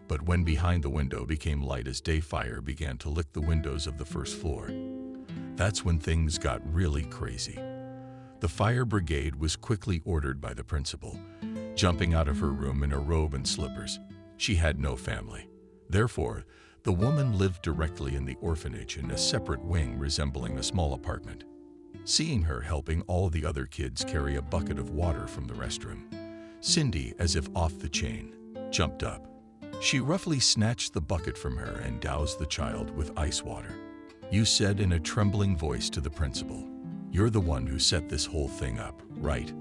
[SPEAKER 1] But when behind the window became light as day, fire began to lick the windows of the first floor. That's when things got really crazy. The fire brigade was quickly ordered by the principal, jumping out of her room in a robe and slippers. She had no family. Therefore, the woman lived directly in the orphanage in a separate wing resembling a small apartment. Seeing her helping all the other kids carry a bucket of water from the restroom, Cindy, as if off the chain, jumped up. She roughly snatched the bucket from her and doused the child with ice water. "You said in a trembling voice to the principal, 'You're the one who set this whole thing up, right?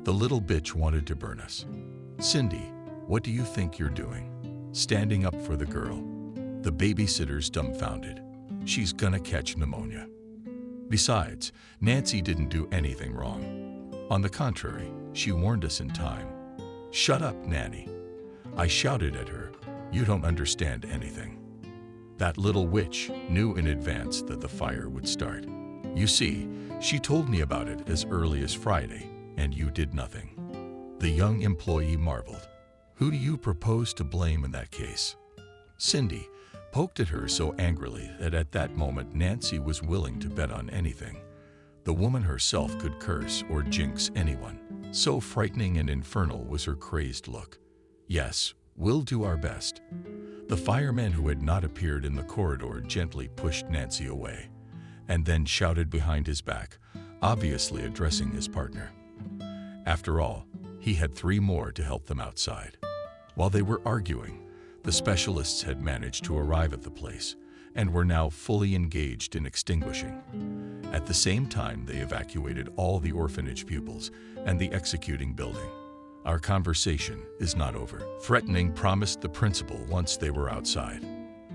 [SPEAKER 1] The little bitch wanted to burn us.' Cindy, what do you think you're doing? Standing up for the girl?" The babysitter's dumbfounded. "She's gonna catch pneumonia." Besides, Nancy didn't do anything wrong. On the contrary, she warned us in time. "Shut up, Nanny," I shouted at her. "You don't understand anything." That little witch knew in advance that the fire would start. You see, she told me about it as early as Friday, and you did nothing. The young employee marveled. "Who do you propose to blame in that case?" Cindy poked at her so angrily that at that moment Nancy was willing to bet on anything. The woman herself could curse or jinx anyone. So frightening and infernal was her crazed look. "Yes, we'll do our best." The fireman who had not appeared in the corridor gently pushed Nancy away, and then shouted behind his back, obviously addressing his partner. After all, he had 3 more to help them outside. While they were arguing, the specialists had managed to arrive at the place and were now fully engaged in extinguishing. At the same time, they evacuated all the orphanage pupils and the executing building. "Our conversation is not over," threatening promised the principal once they were outside.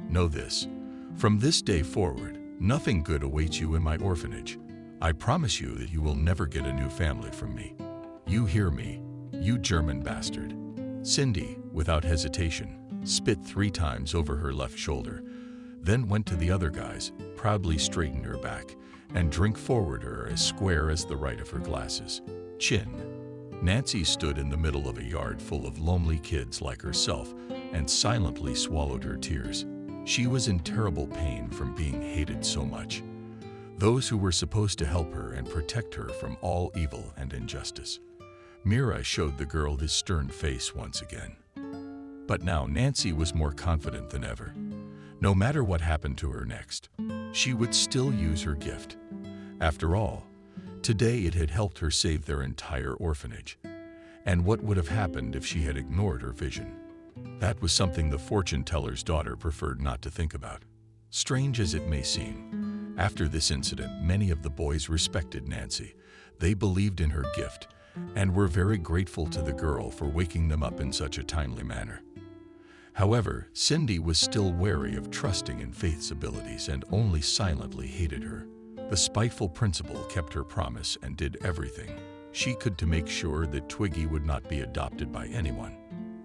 [SPEAKER 1] "Know this, from this day forward, nothing good awaits you in my orphanage. I promise you that you will never get a new family from me. You hear me, you German bastard." Cindy, without hesitation, spit 3 times over her left shoulder, then went to the other guys, proudly straightened her back, and drink forward her as square as the right of her glasses. Chin. Nancy stood in the middle of a yard full of lonely kids like herself and silently swallowed her tears. She was in terrible pain from being hated so much. Those who were supposed to help her and protect her from all evil and injustice. Mira showed the girl his stern face once again. But now Nancy was more confident than ever. No matter what happened to her next, she would still use her gift. After all, today it had helped her save their entire orphanage. And what would have happened if she had ignored her vision? That was something the fortune teller's daughter preferred not to think about. Strange as it may seem, after this incident, many of the boys respected Nancy. They believed in her gift and were very grateful to the girl for waking them up in such a timely manner. However, Cindy was still wary of trusting in Faith's abilities and only silently hated her. The spiteful principal kept her promise and did everything she could to make sure that Twiggy would not be adopted by anyone.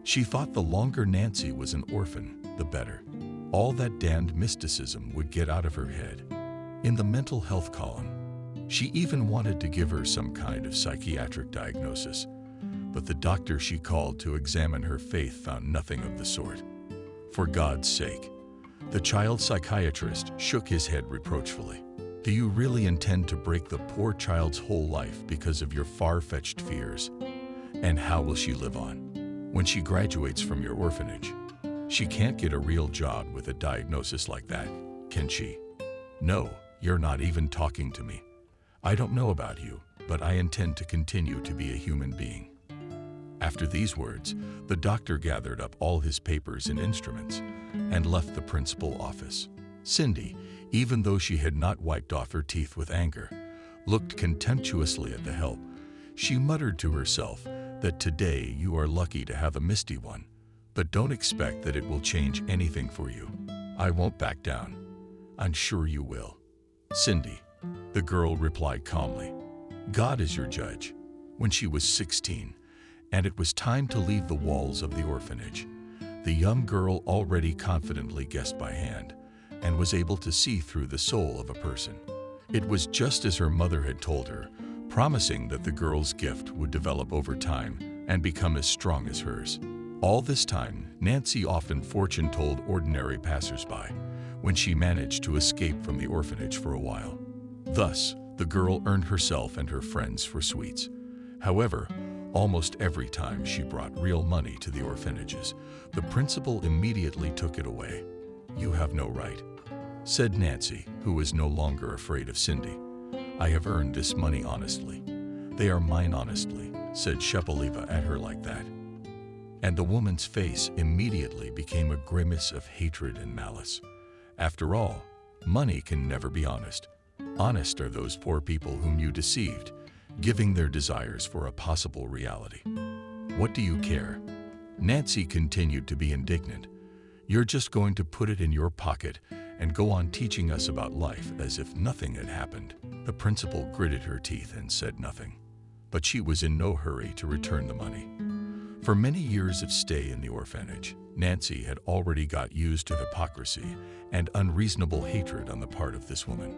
[SPEAKER 1] She thought the longer Nancy was an orphan, the better. All that damned mysticism would get out of her head. In the mental health column, she even wanted to give her some kind of psychiatric diagnosis, but the doctor she called to examine her faith found nothing of the sort. For God's sake, the child psychiatrist shook his head reproachfully. "Do you really intend to break the poor child's whole life because of your far-fetched fears? And how will she live on when she graduates from your orphanage? She can't get a real job with a diagnosis like that, can she? No, you're not even talking to me. I don't know about you, but I intend to continue to be a human being." After these words, the doctor gathered up all his papers and instruments and left the principal office. Cindy, even though she had not wiped off her teeth with anger, looked contemptuously at the help. She muttered to herself that today you are lucky to have a misty one, but don't expect that it will change anything for you. I won't back down. I'm sure you will. Cindy, the girl replied calmly. God is your judge. When she was 16, and it was time to leave the walls of the orphanage. The young girl already confidently guessed by hand and was able to see through the soul of a person. It was just as her mother had told her, promising that the girl's gift would develop over time and become as strong as hers. All this time, Nancy often fortune-told ordinary passersby when she managed to escape from the orphanage for a while. Thus, the girl earned herself and her friends for sweets. However, almost every time she brought real money to the orphanages, the principal immediately took it away. "You have no right," said Nancy, who was no longer afraid of Cindy. "I have earned this money honestly. They are mine honestly," said Shepaliva at her like that. And the woman's face immediately became a grimace of hatred and malice. After all, money can never be honest. Honest are those poor people whom you deceived, giving their desires for a possible reality. "What do you care?" Nancy continued to be indignant. "You're just going to put it in your pocket and go on teaching us about life as if nothing had happened." The principal gritted her teeth and said nothing. But she was in no hurry to return the money. For many years of stay in the orphanage, Nancy had already got used to hypocrisy and unreasonable hatred on the part of this woman.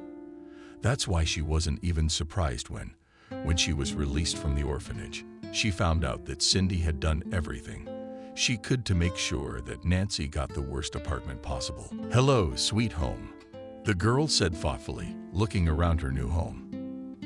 [SPEAKER 1] That's why she wasn't even surprised when she was released from the orphanage, she found out that Cindy had done everything she could to make sure that Nancy got the worst apartment possible. "Hello, sweet home," the girl said thoughtfully, looking around her new home.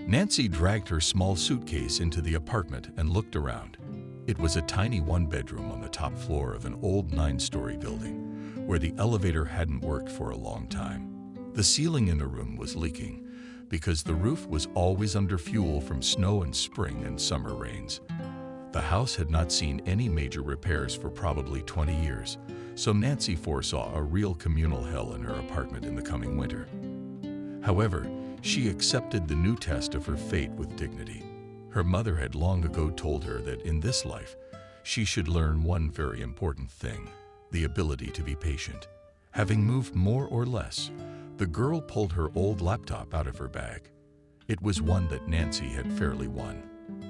[SPEAKER 1] Nancy dragged her small suitcase into the apartment and looked around. It was a tiny one-bedroom on the top floor of an old 9-story building, where the elevator hadn't worked for a long time. The ceiling in the room was leaking, because the roof was always under fuel from snow and spring and summer rains. The house had not seen any major repairs for probably 20 years, so Nancy foresaw a real communal hell in her apartment in the coming winter. However, she accepted the new test of her fate with dignity. Her mother had long ago told her that in this life, she should learn one very important thing: the ability to be patient. Having moved more or less, the girl pulled her old laptop out of her bag. It was one that Nancy had fairly won.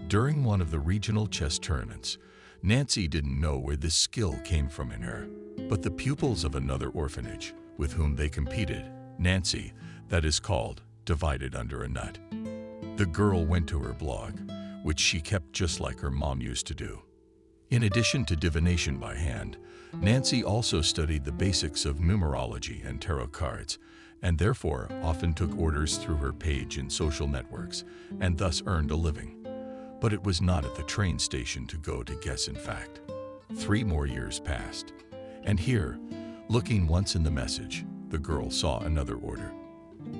[SPEAKER 1] During one of the regional chess tournaments, Nancy didn't know where this skill came from in her, but the pupils of another orphanage with whom they competed, Nancy, that is called, divided under a nut. The girl went to her blog, which she kept just like her mom used to do. In addition to divination by hand, Nancy also studied the basics of numerology and tarot cards, and therefore often took orders through her page in social networks, and thus earned a living. But it was not at the train station to go to guess in fact. 3 more years passed, and here, looking once in the message, the girl saw another order.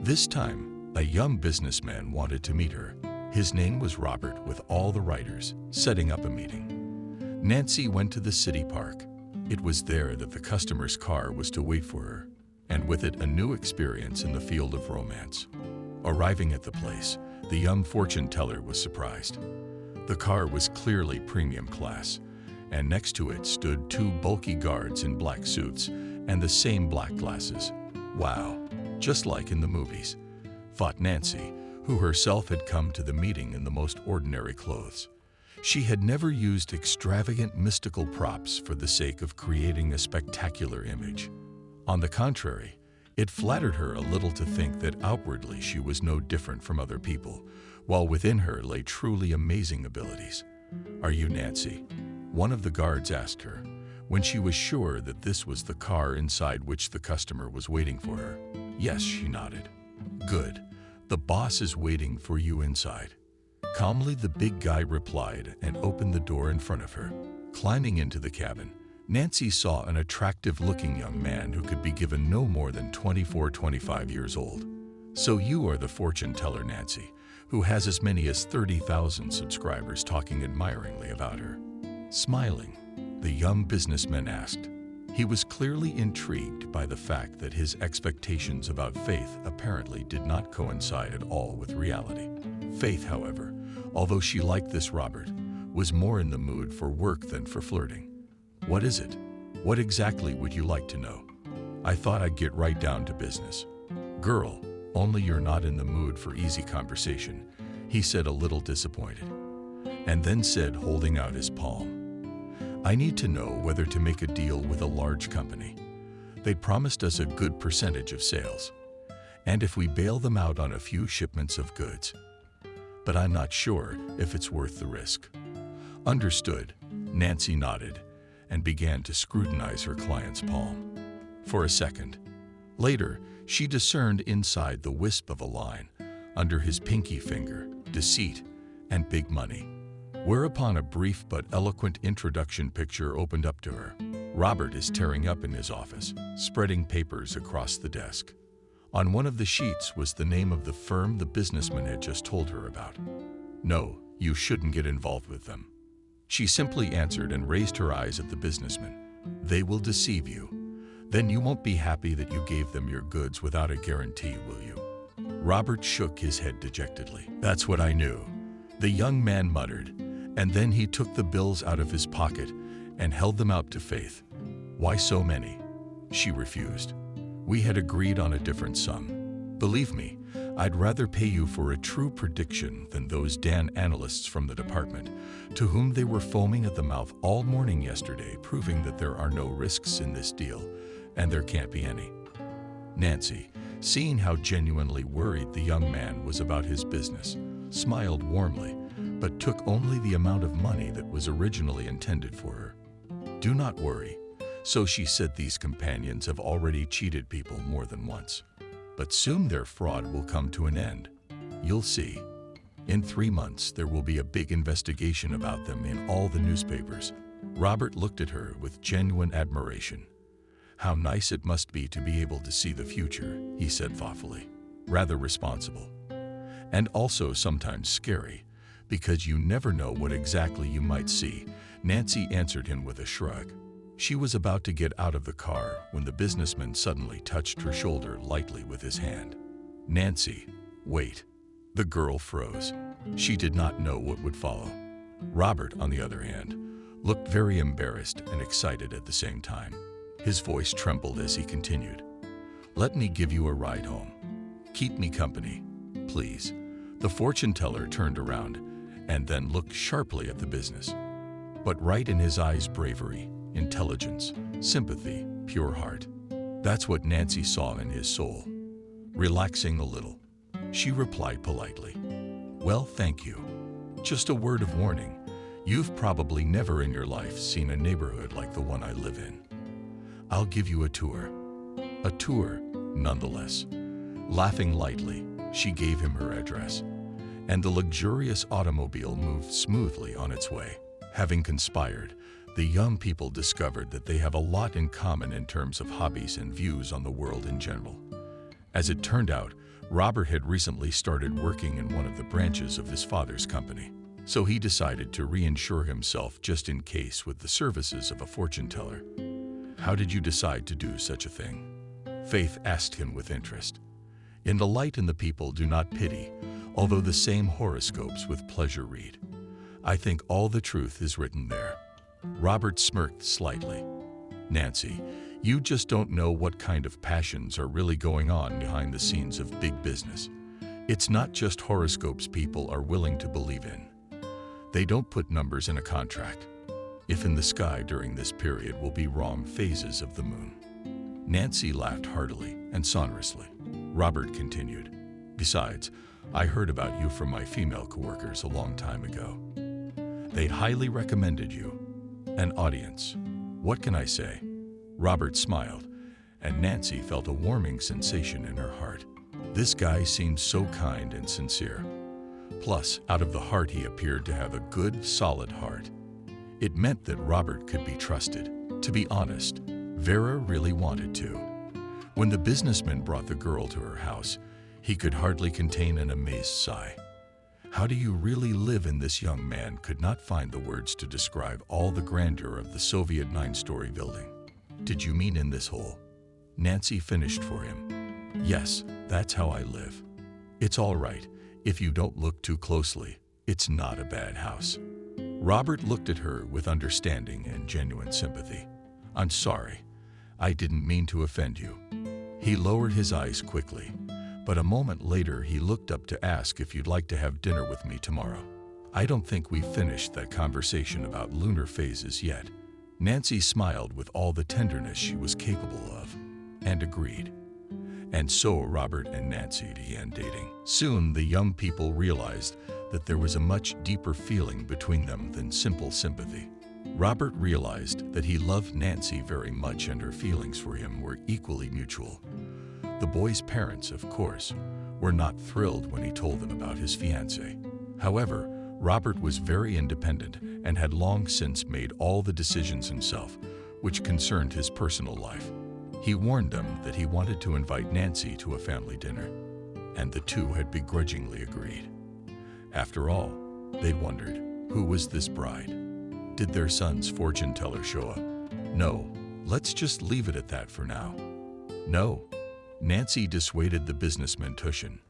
[SPEAKER 1] This time, a young businessman wanted to meet her. His name was Robert, with all the writers, setting up a meeting. Nancy went to the city park. It was there that the customer's car was to wait for her, and with it a new experience in the field of romance. Arriving at the place, the young fortune teller was surprised. The car was clearly premium class, and next to it stood 2 bulky guards in black suits and the same black glasses. Wow, just like in the movies, thought Nancy, who herself had come to the meeting in the most ordinary clothes. She had never used extravagant mystical props for the sake of creating a spectacular image. On the contrary, it flattered her a little to think that outwardly she was no different from other people, while within her lay truly amazing abilities. "Are you Nancy?" one of the guards asked her, when she was sure that this was the car inside which the customer was waiting for her. "Yes," she nodded. "Good. The boss is waiting for you inside." Calmly, the big guy replied and opened the door in front of her. Climbing into the cabin, Nancy saw an attractive-looking young man who could be given no more than 24-25 years old. "So you are the fortune teller Nancy, who has as many as 30,000 subscribers talking admiringly about her." Smiling, the young businessman asked. He was clearly intrigued by the fact that his expectations about Faith apparently did not coincide at all with reality. Faith, however, although she liked this Robert, was more in the mood for work than for flirting. "What is it? What exactly would you like to know? I thought I'd get right down to business." "Girl, only you're not in the mood for easy conversation," he said, a little disappointed. and then said, holding out his palm, "I need to know whether to make a deal with a large company. They'd promised us a good percentage of sales, and if we bail them out on a few shipments of goods. But I'm not sure if it's worth the risk." "Understood," Nancy nodded and began to scrutinize her client's palm. For a second. Later, she discerned inside the wisp of a line, under his pinky finger, deceit and big money. Whereupon a brief but eloquent introduction picture opened up to her. Robert is tearing up in his office, spreading papers across the desk. On one of the sheets was the name of the firm the businessman had just told her about. "No, you shouldn't get involved with them." She simply answered and raised her eyes at the businessman. "They will deceive you. Then you won't be happy that you gave them your goods without a guarantee, will you?" Robert shook his head dejectedly. "That's what I knew," the young man muttered, and then he took the bills out of his pocket and held them out to Faith. "Why so many?" She refused. "We had agreed on a different sum. Believe me, I'd rather pay you for a true prediction than those damn analysts from the department, to whom they were foaming at the mouth all morning yesterday, proving that there are no risks in this deal, and there can't be any." Nancy, seeing how genuinely worried the young man was about his business, smiled warmly, but took only the amount of money that was originally intended for her. "Do not worry." So she said, "These companions have already cheated people more than once. But soon their fraud will come to an end. You'll see. In 3 months, there will be a big investigation about them in all the newspapers." Robert looked at her with genuine admiration. "How nice it must be to be able to see the future," he said thoughtfully. "Rather responsible. And also sometimes scary, because you never know what exactly you might see." Nancy answered him with a shrug. She was about to get out of the car when the businessman suddenly touched her shoulder lightly with his hand. "Nancy, wait." The girl froze. She did not know what would follow. Robert, on the other hand, looked very embarrassed and excited at the same time. His voice trembled as he continued. "Let me give you a ride home. Keep me company, please." The fortune teller turned around and then looked sharply at the business. But right in his eyes, bravery, intelligence, sympathy, pure heart. That's what Nancy saw in his soul. Relaxing a little, she replied politely, "Well, thank you. Just a word of warning. You've probably never in your life seen a neighborhood like the one I live in. I'll give you a tour." A tour, nonetheless. Laughing lightly, she gave him her address, and the luxurious automobile moved smoothly on its way. Having conspired, the young people discovered that they have a lot in common in terms of hobbies and views on the world in general. As it turned out, Robert had recently started working in one of the branches of his father's company, so he decided to reinsure himself just in case with the services of a fortune teller. "How did you decide to do such a thing?" Faith asked him with interest. "In the light and the people do not pity, although the same horoscopes with pleasure read. I think all the truth is written there." Robert smirked slightly. "Nancy, you just don't know what kind of passions are really going on behind the scenes of big business. It's not just horoscopes people are willing to believe in. They don't put numbers in a contract. If in the sky during this period will be wrong phases of the moon." Nancy laughed heartily and sonorously. Robert continued, "Besides, I heard about you from my female coworkers a long time ago. They highly recommended you. An audience. What can I say?" Robert smiled, and Nancy felt a warming sensation in her heart. This guy seemed so kind and sincere. Plus, out of the heart, he appeared to have a good, solid heart. It meant that Robert could be trusted. To be honest, Vera really wanted to. When the businessman brought the girl to her house, he could hardly contain an amazed sigh. How do you really live in? This young man could not find the words to describe all the grandeur of the Soviet 9-story building. "Did you mean in this hole?" Nancy finished for him. "Yes, that's how I live. It's all right. If you don't look too closely, it's not a bad house." Robert looked at her with understanding and genuine sympathy. "I'm sorry. I didn't mean to offend you." He lowered his eyes quickly, but a moment later he looked up to ask if you'd like to have dinner with me tomorrow. I don't think we finished that conversation about lunar phases yet. Nancy smiled with all the tenderness she was capable of, and agreed. And so Robert and Nancy began dating. Soon the young people realized that there was a much deeper feeling between them than simple sympathy. Robert realized that he loved Nancy very much and her feelings for him were equally mutual. The boy's parents, of course, were not thrilled when he told them about his fiancée. However, Robert was very independent and had long since made all the decisions himself, which concerned his personal life. He warned them that he wanted to invite Nancy to a family dinner, and the two had begrudgingly agreed. After all, they'd wondered, who was this bride? Did their son's fortune teller show up? No, let's just leave it at that for now. No, Nancy dissuaded the businessman Tushin.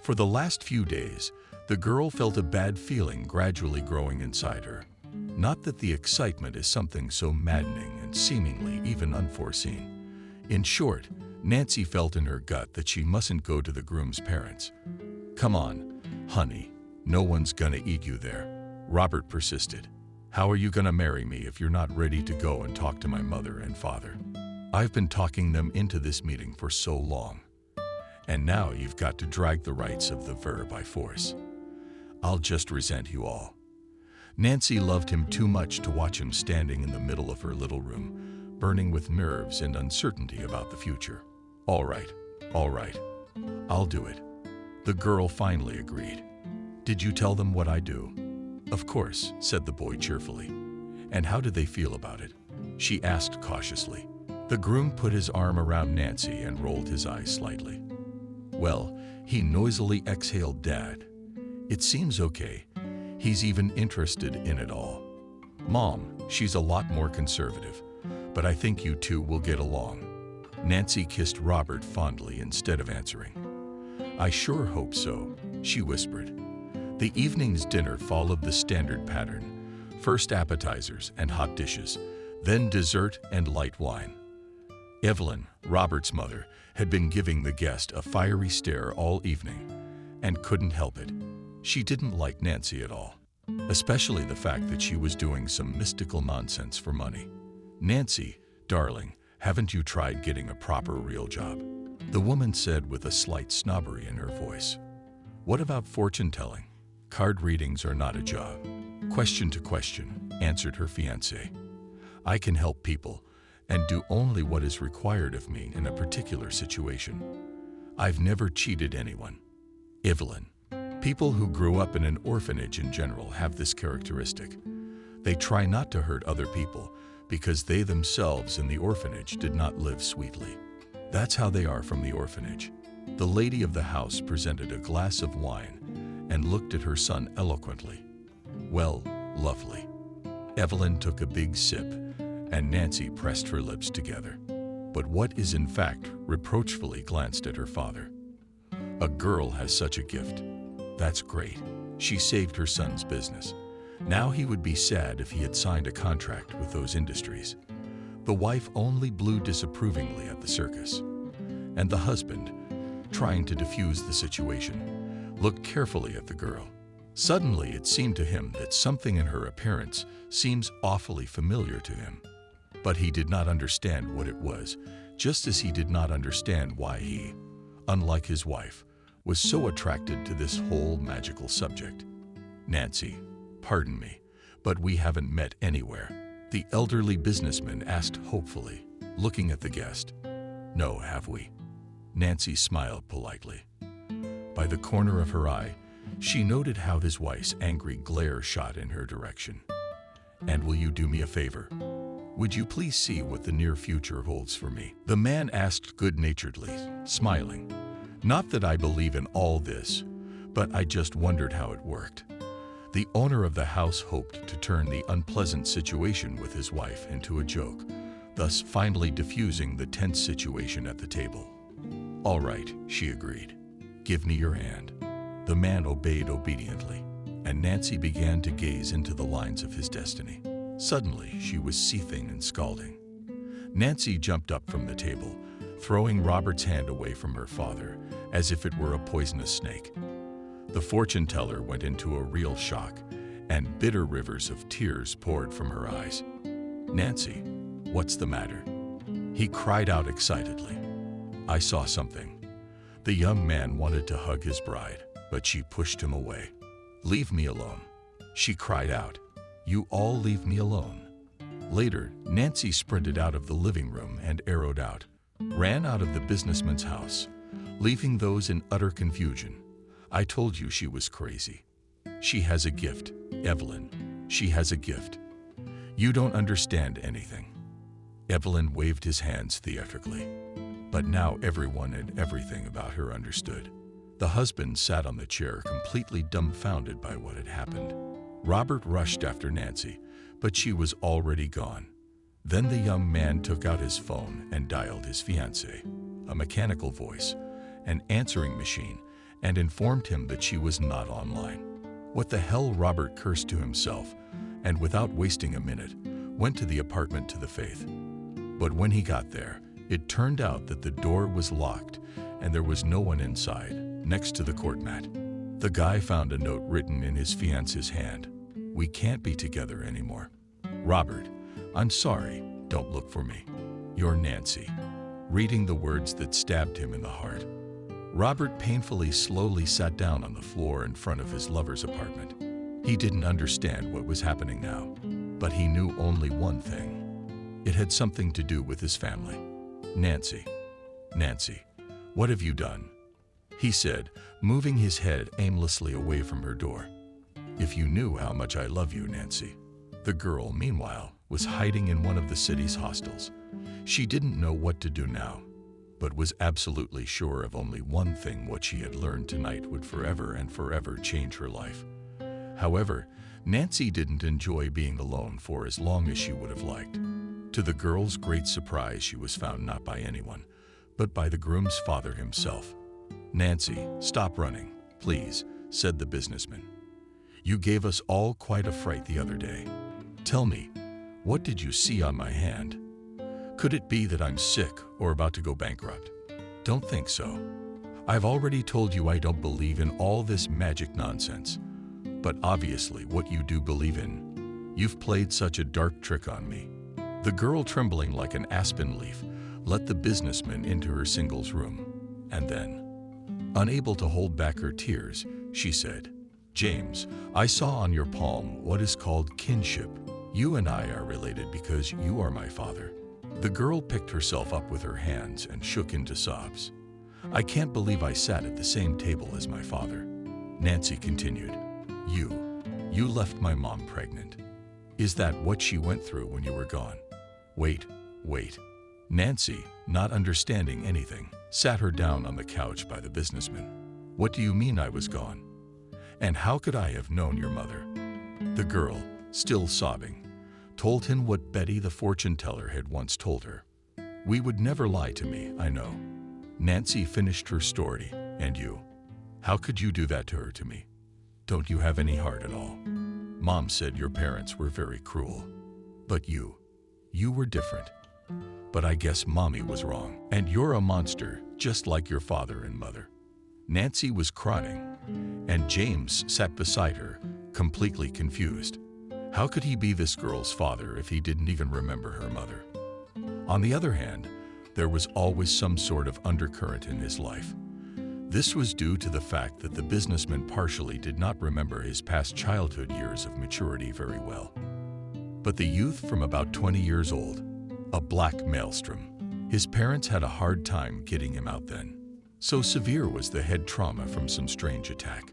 [SPEAKER 1] For the last few days, the girl felt a bad feeling gradually growing inside her. Not that the excitement is something so maddening and seemingly even unforeseen. In short, Nancy felt in her gut that she mustn't go to the groom's parents. Come on, honey, no one's gonna eat you there, Robert persisted. How are you gonna marry me if you're not ready to go and talk to my mother and father? I've been talking them into this meeting for so long. And now you've got to drag the rights of the ver by force. I'll just resent you all. Nancy loved him too much to watch him standing in the middle of her little room, burning with nerves and uncertainty about the future. All right, I'll do it. The girl finally agreed. Did you tell them what I do? Of course, said the boy cheerfully. And how did they feel about it? She asked cautiously. The groom put his arm around Nancy and rolled his eyes slightly. Well, he noisily exhaled, Dad. It seems okay. He's even interested in it all. Mom, she's a lot more conservative, but I think you two will get along. Nancy kissed Robert fondly instead of answering. I sure hope so, she whispered. The evening's dinner followed the standard pattern. First appetizers and hot dishes, then dessert and light wine. Evelyn, Robert's mother, had been giving the guest a fiery stare all evening and couldn't help it. She didn't like Nancy at all, especially the fact that she was doing some mystical nonsense for money. Nancy, darling, haven't you tried getting a proper real job? The woman said with a slight snobbery in her voice. What about fortune telling? Card readings are not a job. Question to question, answered her fiancé. I can help people and do only what is required of me in a particular situation. I've never cheated anyone. Evelyn, people who grew up in an orphanage in general have this characteristic. They try not to hurt other people because they themselves in the orphanage did not live sweetly. That's how they are from the orphanage. The lady of the house presented a glass of wine and looked at her son eloquently. Well, lovely. Evelyn took a big sip, and Nancy pressed her lips together. But what is in fact reproachfully glanced at her father. A girl has such a gift. That's great. She saved her son's business. Now he would be sad if he had signed a contract with those industries. The wife only blew disapprovingly at the circus. And the husband, trying to defuse the situation, looked carefully at the girl. Suddenly it seemed to him that something in her appearance seems awfully familiar to him. But he did not understand what it was, just as he did not understand why he, unlike his wife, was so attracted to this whole magical subject. Nancy, pardon me, but we haven't met anywhere, the elderly businessman asked hopefully, looking at the guest. No, have we? Nancy smiled politely. By the corner of her eye, she noted how his wife's angry glare shot in her direction. And will you do me a favor? Would you please see what the near future holds for me? The man asked good-naturedly, smiling. Not that I believe in all this, but I just wondered how it worked. The owner of the house hoped to turn the unpleasant situation with his wife into a joke, thus finally diffusing the tense situation at the table. All right, she agreed. Give me your hand. The man obeyed obediently, and Nancy began to gaze into the lines of his destiny. Suddenly, she was seething and scalding. Nancy jumped up from the table, throwing Robert's hand away from her father, as if it were a poisonous snake. The fortune teller went into a real shock and bitter rivers of tears poured from her eyes. "Nancy, what's the matter?" he cried out excitedly. "I saw something." The young man wanted to hug his bride, but she pushed him away. "Leave me alone," she cried out. "You all leave me alone." Later, Nancy sprinted out of the living room and arrowed out, ran out of the businessman's house, leaving those in utter confusion. "I told you she was crazy. She has a gift, Evelyn. She has a gift. You don't understand anything." Evelyn waved his hands theatrically. But now everyone and everything about her understood. The husband sat on the chair completely dumbfounded by what had happened. Robert rushed after Nancy, but she was already gone. Then the young man took out his phone and dialed his fiancée, a mechanical voice, an answering machine, and informed him that she was not online. "What the hell?" Robert cursed to himself, and without wasting a minute, went to the apartment to the Faith. But when he got there, it turned out that the door was locked and there was no one inside, next to the court mat. The guy found a note written in his fiancée's hand. "We can't be together anymore. Robert, I'm sorry, don't look for me. You're Nancy." Reading the words that stabbed him in the heart, Robert painfully slowly sat down on the floor in front of his lover's apartment. He didn't understand what was happening now, but he knew only one thing. It had something to do with his family. "Nancy, Nancy, what have you done?" he said, moving his head aimlessly away from her door. "If you knew how much I love you, Nancy." The girl, meanwhile, was hiding in one of the city's hostels. She didn't know what to do now, but was absolutely sure of only one thing: what she had learned tonight would forever and forever change her life. However, Nancy didn't enjoy being alone for as long as she would have liked. To the girl's great surprise, she was found not by anyone, but by the groom's father himself. "Nancy, stop running, please," said the businessman. "You gave us all quite a fright the other day. Tell me, what did you see on my hand? Could it be that I'm sick or about to go bankrupt? Don't think so. I've already told you I don't believe in all this magic nonsense. But obviously what you do believe in. You've played such a dark trick on me." The girl, trembling like an aspen leaf, let the businessman into her singles room. And then, unable to hold back her tears, she said, "James, I saw on your palm what is called kinship. You and I are related because you are my father." The girl picked herself up with her hands and shook into sobs. "I can't believe I sat at the same table as my father." Nancy continued, You left my mom pregnant. Is that what she went through when you were gone?" Wait. Nancy, not understanding anything, sat her down on the couch by the businessman. "What do you mean I was gone? And how could I have known your mother?" The girl, still sobbing, told him what Betty the fortune teller had once told her. "We would never lie to me, I know." Nancy finished her story. "And you? How could you do that to her, to me? Don't you have any heart at all? Mom said your parents were very cruel. But you were different. But I guess Mommy was wrong. And you're a monster, just like your father and mother." Nancy was crying, and James sat beside her, completely confused. How could he be this girl's father if he didn't even remember her mother? On the other hand, there was always some sort of undercurrent in his life. This was due to the fact that the businessman partially did not remember his past childhood years of maturity very well. But the youth from about 20 years old, a black maelstrom, his parents had a hard time getting him out then. So severe was the head trauma from some strange attack.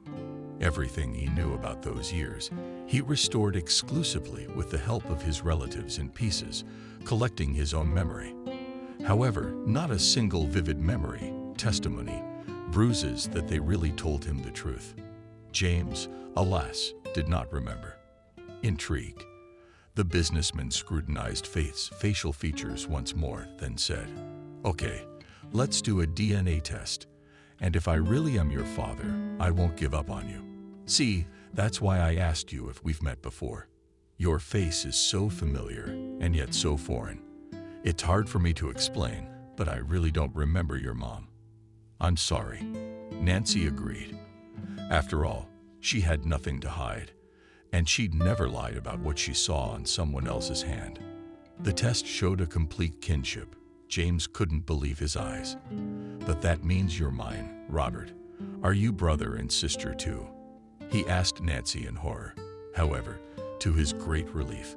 [SPEAKER 1] Everything he knew about those years, he restored exclusively with the help of his relatives in pieces, collecting his own memory. However, not a single vivid memory, testimony, bruises that they really told him the truth. James, alas, did not remember. Intrigued, the businessman scrutinized Faith's facial features once more, then said, "Okay, let's do a DNA test. And if I really am your father, I won't give up on you. See, that's why I asked you if we've met before. Your face is so familiar and yet so foreign. It's hard for me to explain, but I really don't remember your mom." "I'm sorry," Nancy agreed. After all, she had nothing to hide, and she'd never lied about what she saw on someone else's hand. The test showed a complete kinship. James couldn't believe his eyes. "But that means you're mine, Robert. Are you brother and sister too?" he asked Nancy in horror. However, to his great relief,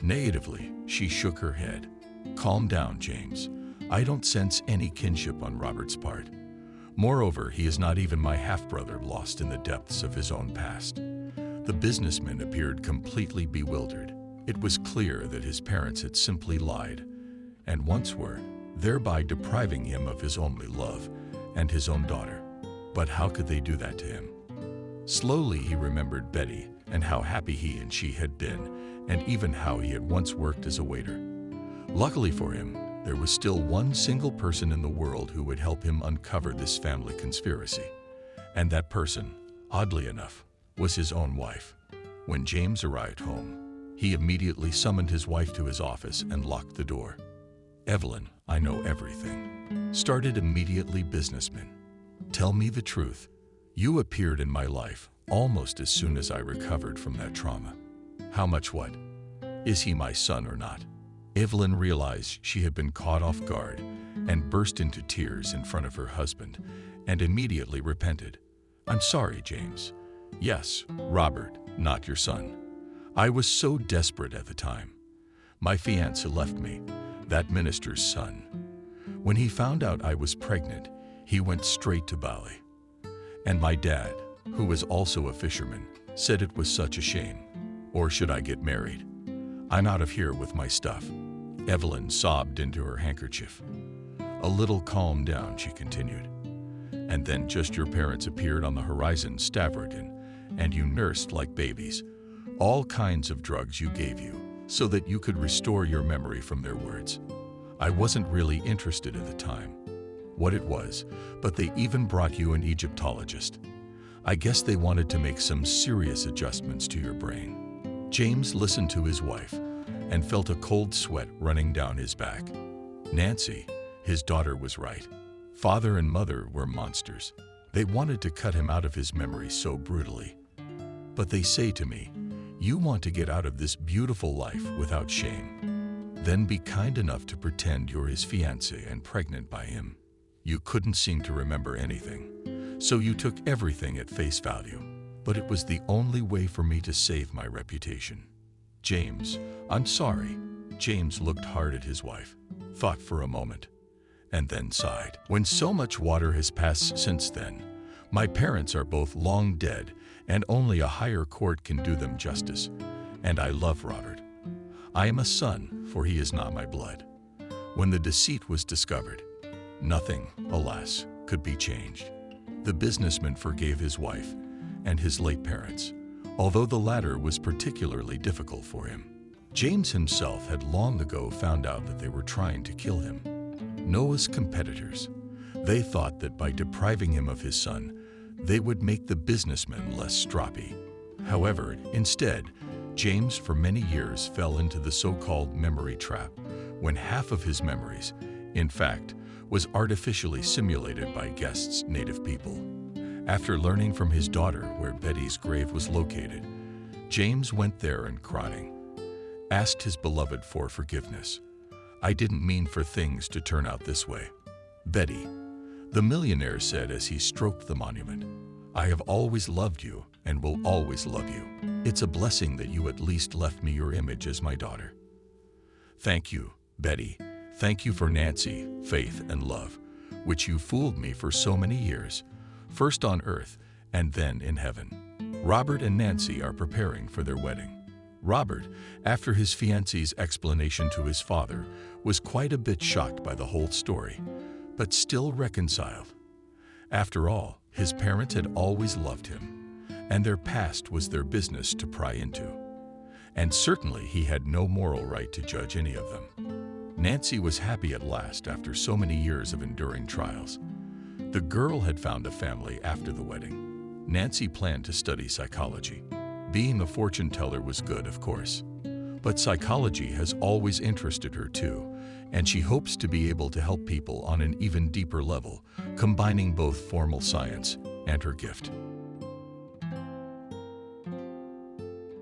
[SPEAKER 1] negatively, she shook her head. "Calm down, James. I don't sense any kinship on Robert's part. Moreover, he is not even my half-brother lost in the depths of his own past." The businessman appeared completely bewildered. It was clear that his parents had simply lied, and once were, thereby depriving him of his only love and his own daughter. But how could they do that to him? Slowly he remembered Betty and how happy he and she had been, and even how he had once worked as a waiter. Luckily for him, there was still one single person in the world who would help him uncover this family conspiracy. And that person, oddly enough, was his own wife. When James arrived home, he immediately summoned his wife to his office and locked the door. "Evelyn, I know everything," started immediately businessman. "Tell me the truth. You appeared in my life almost as soon as I recovered from that trauma. How much what? Is he my son or not?" Evelyn realized she had been caught off guard and burst into tears in front of her husband and immediately repented. "I'm sorry, James. Yes, Robert, not your son. I was so desperate at the time. My fiancé left me, that minister's son. When he found out I was pregnant, he went straight to Bali. And my dad, who was also a fisherman, said it was such a shame. Or should I get married? I'm out of here with my stuff." Evelyn sobbed into her handkerchief. "A little calm down," she continued. "And then just your parents appeared on the horizon, Stavridon, and you nursed like babies. All kinds of drugs you gave you, so that you could restore your memory from their words. I wasn't really interested at the time what it was, but they even brought you an Egyptologist. I guess they wanted to make some serious adjustments to your brain." James listened to his wife and felt a cold sweat running down his back. Nancy, his daughter, was right. Father and mother were monsters. They wanted to cut him out of his memory so brutally. But they say to me, "You want to get out of this beautiful life without shame? Then be kind enough to pretend you're his fiancé and pregnant by him." You couldn't seem to remember anything, so you took everything at face value. But it was the only way for me to save my reputation. "James, I'm sorry." James looked hard at his wife, thought for a moment, and then sighed. "When so much water has passed since then, my parents are both long dead, and only a higher court can do them justice. And I love Robert. I am a son, for he is not my blood. When the deceit was discovered, nothing, alas, could be changed." The businessman forgave his wife and his late parents, although the latter was particularly difficult for him. James himself had long ago found out that they were trying to kill him. Noah's competitors. They thought that by depriving him of his son, they would make the businessman less stroppy. However, instead, James for many years fell into the so-called memory trap, when half of his memories, in fact, was artificially simulated by guests' native people. After learning from his daughter where Betty's grave was located, James went there and, crying, asked his beloved for forgiveness. "I didn't mean for things to turn out this way, Betty," the millionaire said as he stroked the monument. "I have always loved you and will always love you. It's a blessing that you at least left me your image as my daughter. Thank you, Betty. Thank you for Nancy, faith, and love, which you fooled me for so many years, first on earth and then in heaven." Robert and Nancy are preparing for their wedding. Robert, after his fiancée's explanation to his father, was quite a bit shocked by the whole story, but still reconciled. After all, his parents had always loved him, and their past was their business to pry into. And certainly he had no moral right to judge any of them. Nancy was happy at last after so many years of enduring trials. The girl had found a family after the wedding. Nancy planned to study psychology. Being a fortune teller was good, of course, but psychology has always interested her too, and she hopes to be able to help people on an even deeper level, combining both formal science and her gift.